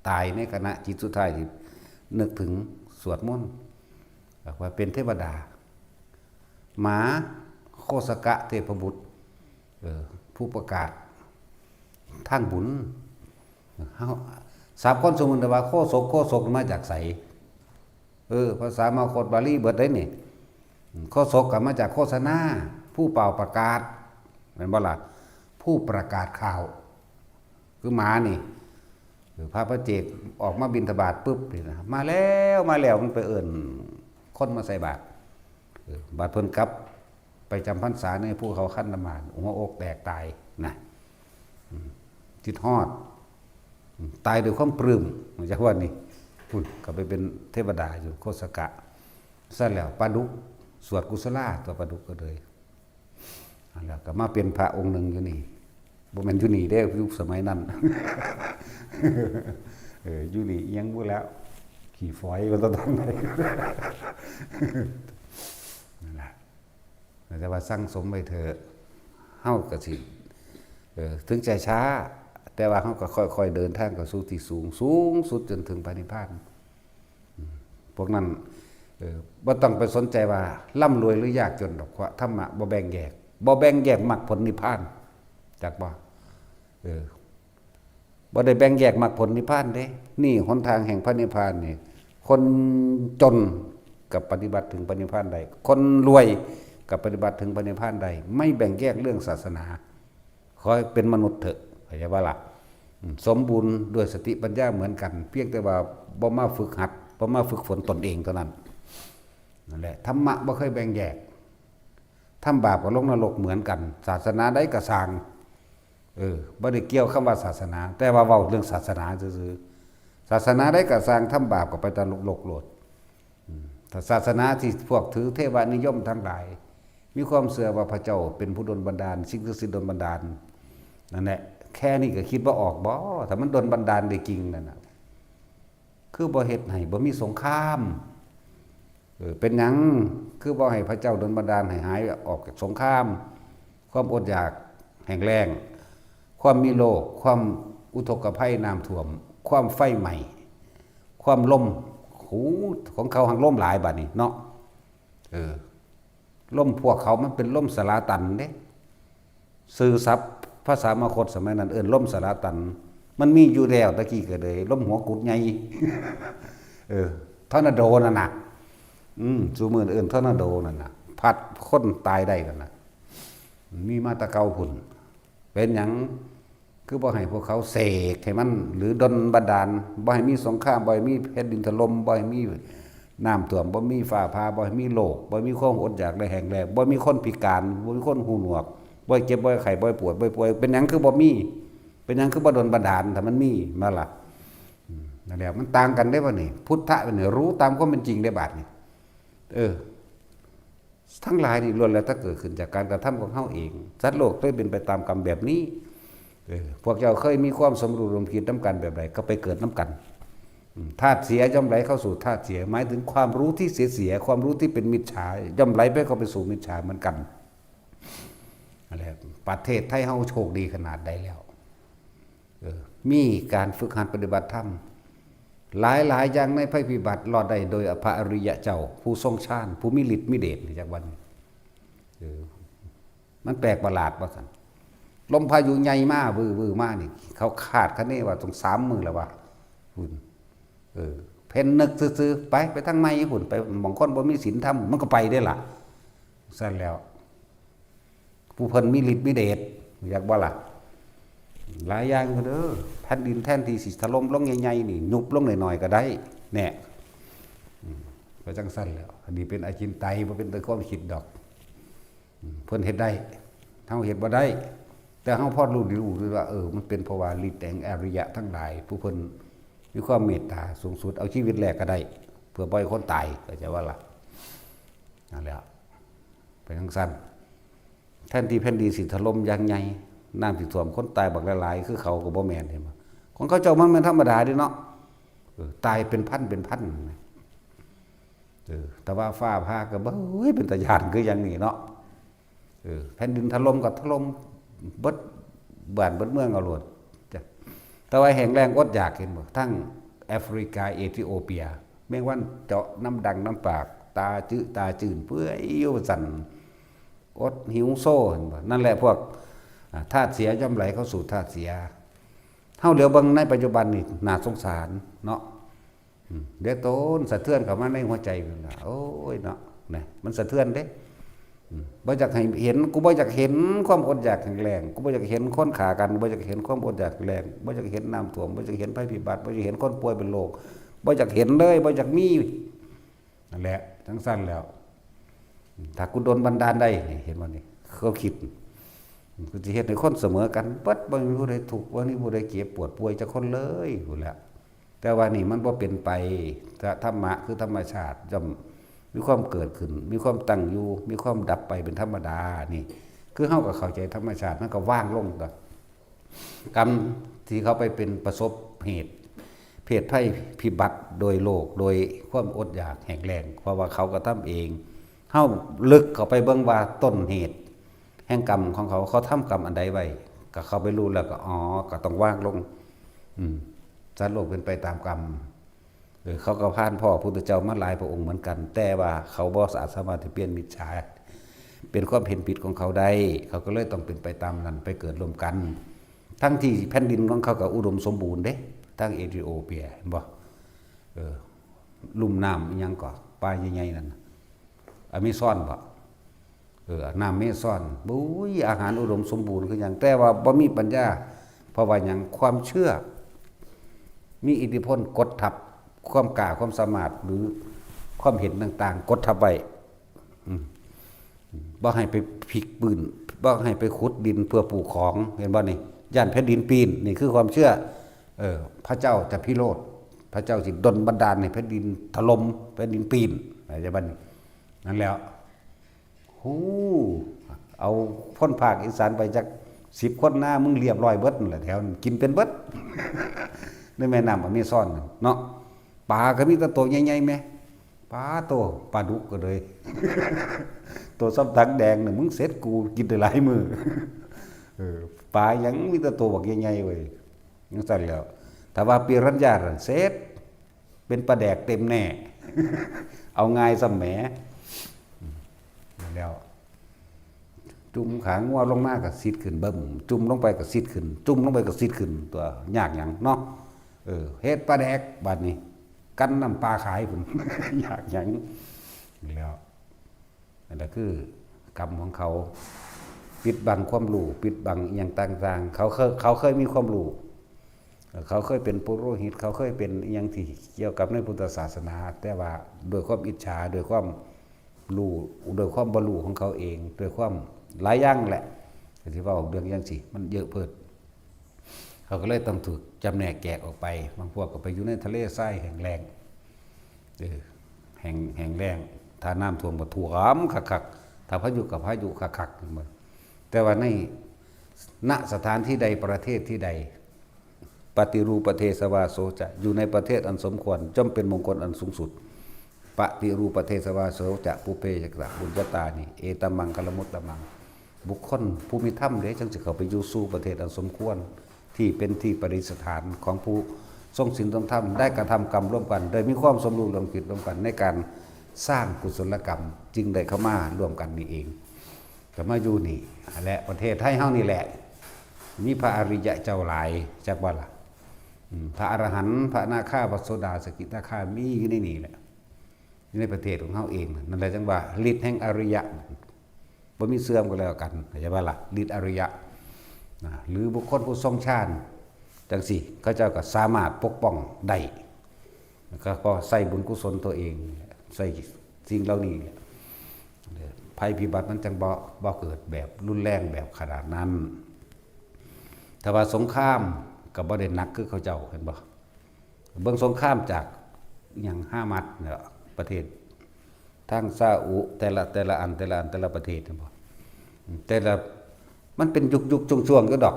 ตายในขณะจิตสุดท้ายที่นึกถึงสวดมนต์บอกว่าเป็นเทวดาหมาโคสกะเทพบุตรผู้ประกาศทางบุญสามคนสมมุติว่าโคศกมาจากไสภาษามาคตบาลีเบิดได้นี่โคศกก็มาจากโฆษณาผู้เป่าประกาศแม่นบ่ล่ะผ ผู้ประกาศข่าวคือหมานี่พระเจกออกมาบิณฑบาตปุ๊บนี่นะมาแล้วมันไปเอิ้นคนมาใส่บาตรบาดเพิ่นกลับไปจำพรรษาในภูเขาคันธมารหัวอกแตกตายนะจิตฮอดตายด้วยความปลื้มเหมือนจากว่านี่พุ่นก็ไปเป็นเทวดาอยู่โคสกะซะแล้วปาดุกสวดกุศลาตัวปาดุกก็เลยแล้วก็มาเป็นพระองค์หนึ่งอยู่นี่บ่แม่นอยู่นี่ได้ยุคสมัยนั้นอยู่นี่ยังบ่แล้วขี่ฝอยมันต้องไหนนั่นแหละแต่ว่าสั่งสมไปเถอะเฮาก็สิถึงใจช้าแต่ว่าเฮาก็ค่อยๆเดินทางเข้าสู่ที่สูงสุดจนถึงพระนิพพานพวกนั้นบ่ต้องไปสนใจว่าร่ำรวยหรือยากจนดอกเพราะธรรมะบ่แบ่งแยกมรรคผลนิพพานจักบ่บ่ได้แบ่งแยกมรรคผลนิพพานเด้นี่หนทางแห่งพระนิพพานนี่คนจนกับปฏิบัติถึงพระนิพพานใดคนรวยกับปฏิบัติถึงพระนิพพานใดไม่แบ่งแยกเรื่องศาสนาขอให้เป็นมนุษย์เถอะเข้าใจว่าล่ะสมบูรณ์ด้วยสติปัญญาเหมือนกันเพียงแต่ว่าบ่มาฝึกหัดบ่มาฝึกฝนตนเองเท่านั้นนั่นแหละธรรมะบ่เคยแบ่งแยกทำบาปกับลงนรกเหมือนกันศาสนาใดก็สร้างบ่ได้เกี่ยวคำว่าศาสนาแต่ว่าเว้าเรื่องศาสนาซื่อๆศาสนาใดก็สร้างทำบาปก็ไปตามโลกโลดถ้าศาสนาที่พวกถือเทวานิยมทั้งหลายมีความเชื่อว่าพระเจ้าเป็นผู้ดลบันดาลสิ่งศักดิ์สิทธิ์ดลบันดาลนั่นแหละแค่นี้ก็คิดว่าออกบ่ถ้ามันดลบันดาลได้จริงนั่นน่ะคือบ่เฮ็ดให้บ่มีสงครามเป็นหยังคือบ่ให้พระเจ้าดลบันดาลให้หายออกจากสงครามความอดอยากแห้งแล้งความมีโรคความอุทกภัยน้ำท่วมความไฟไหม้ความล่มหูของเขาหังล่มหลายบัดนี้เนาะล่มพวกเขามันเป็นล่มสลาตันเด้สื่อศัพท์ภาษามคธสมัยนั้นล่มสลาตันมันมีอยู่แล้วตะกี้ก็เลยล่มหัวกุดใหญ่ทอร์นาโดนั่นน่ะสู่มื้อทอร์นาโดนั่นน่ะพัดคนตายได้นั่นน่ะมีมาแตะเก่าพุ่นเป็นหยังคือบ่ให้พวกเขาเสกให้มันหรือดลบันดาลบ่ให้มีสงครามบ่ให้มีแผ่นดินถล่มบ่ให้มีน้ำท่วมบ่มีฟ้าผ่าบ่ให้มีโรคบ่มีความอดอยากและแห้งแล้งบ่มีคนพิการบ่มีคนหูหนวกบ่เจ็บบ่ไข้บ่ปวดบ่ป่วยเป็นหยังคือบ่มีเป็นหยังคือบ่ดลบันดาลถ้ามันมีมาล่ะนั่นแหละมันต่างกันได้บ่นี่พุทธะนี่รู้ตามความเป็นจริงได้บาดนี่ทั้งหลายนี่ล้วนแล้วถ้าเกิดขึ้นจากการกระทำของเฮาเองสัตว์โลกได้เป็นไปตามกรรมแบบนี้พวกเจ้าเคยมีความสมรู้ร่วมคิดน้ำกันแบบใดก็ไปเกิดน้ำกันธาตุเสียย่อมไหลเข้าสู่ธาตุเสียหมายถึงความรู้ที่เสียความรู้ที่เป็นมิจฉาย่อมไหลไปเข้าไปสู่มิจฉาเหมือนกันอะไรประเทศไทยเฮาโชคดีขนาดใดแล้วมีการฝึกหัดปฏิบัติธรรมหลายอย่างในภัยพิบัติรอดได้โดยพระอริยะเจ้าผู้ทรงฌานผู้มีฤทธิ์มีเดชจากวันมันแปลกประหลาดว่าซั่นลมพายุใหญ่มากวือมากนี่เขาคาดคะเนว่าต้อง3 มื้อแล้วว่าหุ่นเพ่นนึกซื่อๆไปทางไม้หุ่นไปหม่องคนบ่มีศีลธรรมมันก็ไปได้ล่ะซั่นแล้วผู้เพิ่นมีฤทธิ์มีเดชอยากบ่ล่ะหลายอย่างก็เด้อแผ่นดินแทนที่สิถล่มลงใหญ่ๆนี่ยุบลงหน่อยๆก็ได้แน่ก็จังซั่นแล้วอันนี้เป็นอาจินไตยบ่เป็นแต่ความคิดดอกเพิ่นเฮ็ดได้เฮาเฮ็ดบ่ได้แต่เฮาพอรู้ด้วยว่ามันเป็นเพราะว่าฤทธิ์แห่งอริยะทั้งหลายผู้เพิ่นมีความเมตตาสูงสุดเอาชีวิตแลกก็ได้เพื่อบ่ให้คนตายเข้าใจว่าล่ะนั่นแหละเป็นจังซั่นแทนที่แผ่นดินสิถล่มอย่างใหญ่น้ำสิท่วมคนตายบักหลายๆคือเขาก็บ่แม่นเห็นบ่ของเขาเจ้ามันธรรมดาเด้เนาะตายเป็นพันแต่ว่าฟ้าผ่าก็บ่เป็นตาย้านคืออย่างนี้เนาะแผ่นดินถล่มก็ถล่มเบิดบ้านเบิดเมืองเอาโลดจ้ะแต่ว่าแห้งแล้งอดอยากเห็นบ่ทั้งแอฟริกาเอธิโอเปียแม้วันเจาะน้ำดังน้ำปากตาจืดเปื่อยอยู่สั่นอดหิวโซ่เห็นบ่นั่นแหละพวกธาตุเสียย่อมไหลเข้าสู่ธาตุเสียเฮาเหลียวเบิ่งในปัจจุบันนี่น่าสงสารเนาะเดี๋ยวโตนสะเทือนเข้ามาในหัวใจนั่นล่ะโอ้ยเนาะนี่มันสะเทือนเด้ บ่อยากให้เห็นกูบ่อยากเห็นความอดอยากแข็งแรงกูบ่อยากเห็นคนขากันบ่อยากเห็นความอดอยากแข็งแรงบ่อยากเห็นน้ำท่วมบ่อยากเห็นภัยพิบัติบ่อยากเห็นคนป่วยเป็นโรคบ่อยากเห็นเลยบ่อยากมีนั่นแหละทั้งสั้นแล้วถ้ากูโดนบันดาลได้นี่เห็นบ่นี่เขาคิดกูสิเฮ็ดให้คนเสมอกันเบิดบ่มีผู้ใดทุกข์บ่มีผู้ใดเจ็บปวดป่วยจักคนเลยพู้นแหละแต่ว่านี่มันบ่เป็นไปธรรมะคือธรรมชาติย่อมมีความเกิดขึ้นมีความตั้งอยู่มีความดับไปเป็นธรรมดานี่คือเฮาก็เข้าใจธรรมชาติมันก็ว่างลงต่อกรรมที่เขาไปเป็นประสบเหตุเพศภัยพิบัติโดยโลกโดยความอดอยากแห้งแล้งเพราะว่าเขาก็ทำเองเฮาลึกเข้าไปเบิ่งว่าต้นเหตุแห่งกรรมของเขาทำกรรมอันใดไว้ก็เข้าไปรู้แล้วก็อ๋อก็ต้องว่างลงสัตว์โลกเป็นไปตามกรรมเขาก็ผ่านพ่อพุทธเจ้ามาหลายพระองค์เหมือนกันแต่ว่าเขาบ่สามารถที่เปลี่ยนมิจฉาเป็นความเห็นผิดของเขาได้เขาก็เลยต้องเป็นไปตามนั้นไปเกิดรวมกันทั้งที่แผ่นดินของเขาก็อุดมสมบูรณ์เด้ทั้งเอธิโอเปียเห็นบ่ลุ่มน้ำอีหยังก็ป่าใหญ่ๆนั่นอเมซอนบ่น้ำเมซอนบุ้ยอาหารอุดมสมบูรณ์คือหยังแต่ว่าบ่มีปัญญาเพราะว่าหยังความเชื่อมีอิทธิพลกดทับความกล้าความสามารถหรือความเห็นต่างๆกดทับไว้บ่ให้ไปพลิกปืนบ่ให้ไปขุดดินเพื่อปลูกของเห็นบ่นี่ย่านแผ่นดินปีนนี่คือความเชื่อพระเจ้าจะพิโรธพระเจ้าสิดลบันดาลให้แผ่นดินถล่มแผ่นดินปีนอะไรจะบัดนี้นั่นแล้วเอาพ้นภาคอีสานไปจัก10คนหน้ามึงเรียบร้อยเบิดนั่นแหละแถวกินเป็นเบิดในแม่น้ำอเมซอนเนาะปลาก็มีแต่ตัวใหญ่ๆแม่ปลาดุกก็เลยตัวซ้ำทังแดงน่ะมึงเสร็จกูกินได้หลายมื้อปลายังมีแต่ตัวบักใหญ่ๆเว้ยจังซั่นแล้วถ้าว่าปิรัญญาน่ะเสร็จเป็นปลาแดกเต็มแน่เอาง่ายซะแหมแล้วจุ่มขางัวลงมาก็ซิดขึ้นเบิ่มจุ่มลงไปก็ซิดขึ้นจุ่มลงไปก็ซิดขึ้นตัวยากหยังเนาะเฮ็ดปลาแดกบัดนี้กันน้ำปลาขายพุ่น อยากหยังแล้วนั่นแหละคือกรรมของเขาปิดบังความรู้ปิดบังอย่างต่างๆเขาเคยมีความรู้เขาเคยเป็นปุโรหิตเขาเคยเป็นอย่างที่เกี่ยวกับในพุทธศาสนาแต่ว่าโดยความอิจฉาโดยความรู้โดยความบ่รู้ของเขาเองโดยความหลายอย่างแหละที่ว่าเรื่องอย่างสิมันเยอะเพิดเขาก็เลยต้องถูกจำแนกแยกออกไปบางพวกก็ไปอยู่ในทะเลทรายแห้งแล้งแห้งแล้งถ้าน้ำท่วมก็ท่วมคักๆถ้าพายุกับพายุคักๆแต่ว่าในณสถานที่ใดประเทศที่ใดปฏิรูปประเทศวาโสจะอยู่ในประเทศอันสมควรจำเป็นมงคลอันสูงสุดปฏิรูปประเทศวาโสจะปุเพจักตะบุญญาตานี่เอตมังกลมุตตมังบุคคลผู้มีธรรมเด้จังสิเข้าไปอยู่สู่ประเทศอันสมควรที่เป็นที่ประดิษฐานของผู้ทรงศีลทรงธรรมได้กระทำกรรมร่วมกันโดยมีความสมรู้ร่วมคิดร่วมกันในการสร้างกุศลกรรมจึงได้เข้ามาร่วมกันนี่เองแต่มาอยู่นี่และประเทศไทยเฮานี่แหละมีพระอริยะเจ้าหลายจักว่าล่ะพระอรหันต์พระอนาคาพระโสดาสกิทาคามีอยู่ในนี่แหละในประเทศของเฮาเองนั่นแหละจังว่าฤทธิ์แห่งอริยะบ่มีเสื่อมก็แล้วกันเข้าใจบ่ล่ะฤทธิ์อริยะหรือบุคคลผู้ทรงฌานจังสิเขาเจ้าก็สามารถปกป้องได้ก็พอใส่บุญกุศลตัวเองใส่สิ่งเหล่านี้ภัยพิบัติมันจังบ่เกิดแบบรุนแรงแบบขนาดนั้นถ้าว่าสงครามก็บ่ได้หนักคือเขาเจ้าเห็นบ่เบิ่งสงครามจากอย่างฮามัสเนี่ยประเทศทางซาอุแต่ละอันแต่ละประเทศเห็นบ่แต่ละมันเป็นยุคช่วงๆก็ดอก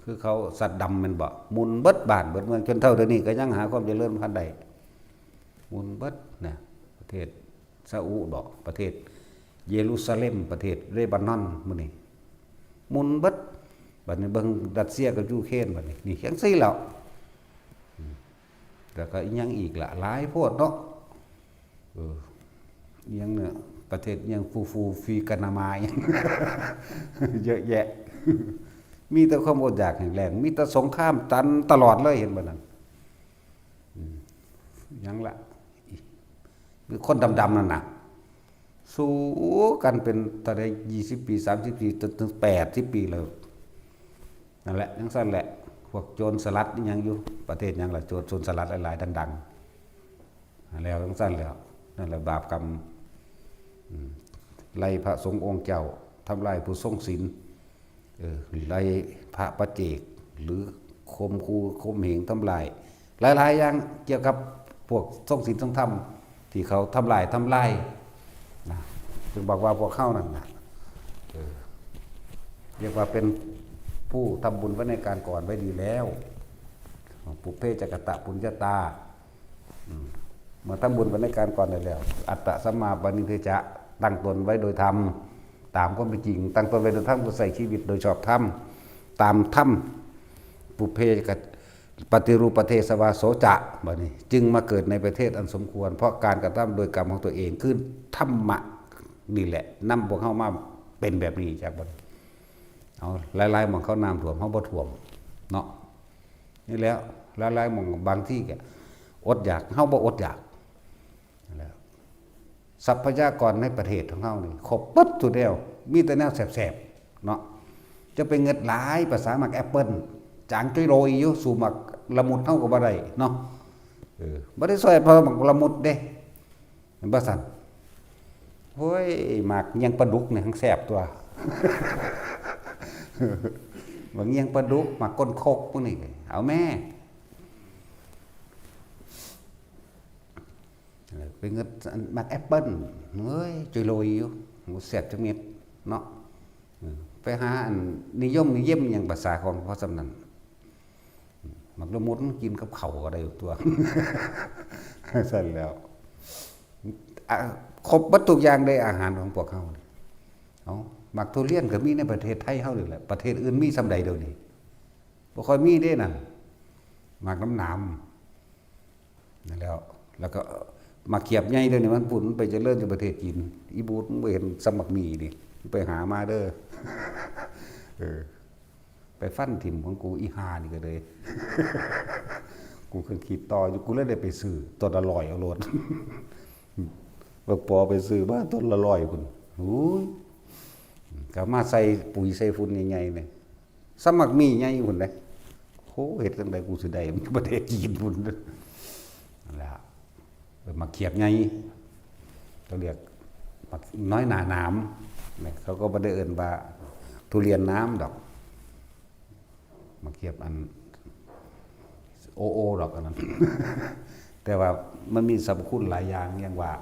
คือเขาสัตว์ดำมันบ่หมุนเบิดบ้านเบิดเมืองจนเท่าเดี๋ยวนี้ก็ยังหาความเจริญพันธุ์ได้หมุนเบิดนะประเทศซาอุดอกประเทศเยรูซาเล็มประเทศเลบานอนมื้อนี้หมุนเบิดบัดนี้เบิ่งรัสเซียกับยูเครนบัดนี้นี่จังซี่แล้วแล้วก็อีหยังอีกล่ะหลายโพดเนาะอีหยังเนี่ยประเทศอีหยังฟูฟีกานามาอีหยัง เยอะแยะมีแต่ความอดอยากแห้งแล้งมีแต่สงครามตันตลอดเลยเห็นบ่นั่นหยังล่ะมีคนดำๆนั่นน่ะ สู้กันเป็นตอนได้20 ปี30 ปีถึง80 ปีเลยนั่นแหละจังซั่นแหละพวกโจรสลัดนี่ยังอยู่ประเทศยังล่ะโจรสลัดหลายๆดังๆแล้วจังซั่นแล้วนั่นแหละบาปกรรมไล่พระสงฆ์องค์เจ้าทำลายผู้ทรงศีลไล่พระปัจเจกหรือข่มขู่ข่มเหงทำลายหลายๆอย่างเกี่ยวกับพวกทรงศีลทรงธรรมที่เขาทำลายนะจึงบอกว่าพวกเข้านั่นนะเรียกว่าเป็นผู้ทำบุญไว้ในการก่อนไว้ดีแล้วปุเพจักตะปุญญาตาเมื่อทำบุญไว้ในการก่อนได้แล้วอัตตสัมมาปณิเทจะตั้งตนไว้โดยธรรมตามความเป็นจริงตั้งตนไว้โดยธรรมก็ใส่ชีวิตโดยชอบธรรมตามธรรมปุเพจักปฏิรูปประเทศสวาโสจะบัดนี้จึงมาเกิดในประเทศอันสมควรเพราะการกระทำโดยกรรมของตัวเองคือธรรมะนี่แหละนำพวกเข้ามาเป็นแบบนี้จากบัดเอาหลายๆหม่องเขาน้ำท่วมเขาบ่ท่วมเนาะนี่แล้วหลายๆหม่องบางที่ก็อดอยากเฮาบ่อดอยากแล้วทรัพยากรในประเทศของเฮานี่ครบปึ๊บทุกแนวมีแต่แนวแสบๆเนาะจะเป็นเงินหลายภาษาหมักแอปเปิ้ลจางจ้อยโรยอยู่สู่หมักละมุดเท่ากับบ่ได้เนาะบ่ได้ซอยเพอหมักละมุดเด้เห็นบ่ซั่นโอ้ยหมักเงียงปลาดุกนี่ทั้งแซ่บตัวหมักเงียงปลาดุกหมักก้นโคกพวกนี้เอาแม่เป็นเงินหมักแอปเปิ้ลเฮ้ยจ้อยโรยอยู่แซ่บจังเม็ดเนาะไปหาอันนิยมนิเยี่ยมอย่างภาษาของพ่อสำนันมักละมุดกินกับเข่าก็ได้ตัวเสร็จแล้วครบวัตถุอย่างได้อาหารของพวกเขาเอามักทุเรียนก็มีในประเทศไทยเขาเลยแหละประเทศอื่นมีสำใดเดี๋ยวนี้บ่ค่อยมีได้นั่นมักน้ำหนามนั่นแล้วก็มาเขียบใหญ่เดี๋ยวนี้มันปุ่นไปเจริญในประเทศจีนอีบูดบ่เห็นสมักมีนี่ไปหามาเด้อไปฟันถิ่มของกูอีหานี่ก็เลยกูเคยคิดต่ออยู่กูเลยได้ไปซื้อต้นละ100เอาโลดบักปอไปซื้อบ้านต้นละ100พุ่นโอ้ยก็มาใส่ปุ๋ยใส่ฝุ่นใหญ่ๆนี่สมักมีใหญ่พุ่นเด้โหเฮ็ดจังไดกูสิได้ประเทศจีนพุ่นนั่นแหละมาเขียบใหญ่เขาเรียกน้อยหนาหนามเขาก็บ่ได้เอิ้นว่าทุเรียนน้ำดอกมาเขียบอันโอดอกอันนั้น แต่ว่ามันมีสรรพคุณหลายอย่างอย่างว่า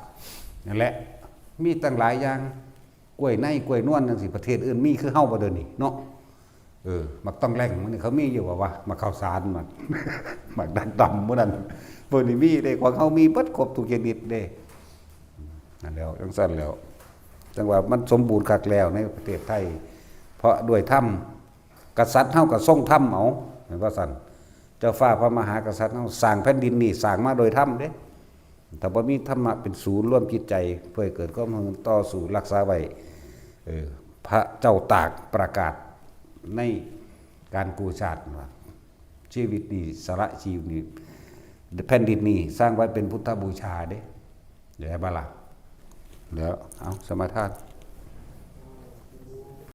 นั่นแหละมีตั้งหลายอย่างกล้วยในกล้วยนวลจังซี่ประเทศอื่นมีคือเฮาบ่เด้อนี่เนาะมักต้องแรงมันเขามีอยู่ว่ามาข้าวสารมัน มักดักดำมื้อนั้นเพิ่นนี่มีได้ของเฮามีเบิดครบทุกชนิดเด้นั่นแล้วจังซั่นแล้วจังว่ามันสมบูรณ์คักแล้วในประเทศไทยเพราะด้วยธรรมกษัตริย์เฮาก็ทรงธรรมเอาเห็นว่าซั่นเจ้าฟ้าพระมหากษัตริย์เฮาสร้างแผ่นดินนี่สร้างมาโดยธรรมเด้ถ้าบ่มีธรรมะเป็นศูนย์ร่วมจิตใจเพื่อให้เกิดความรุ่งเรืองต่อสู่รักษาไว้พระเจ้าตากประกาศในการกู้ชาติว่าชีวิตนี้สละชีวิตนี้แผ่นดินนี้สร้างไว้เป็นพุทธบูชาเด้เดี๋ยวบ่ล่ะเดี๋ยวเอาสมาทาน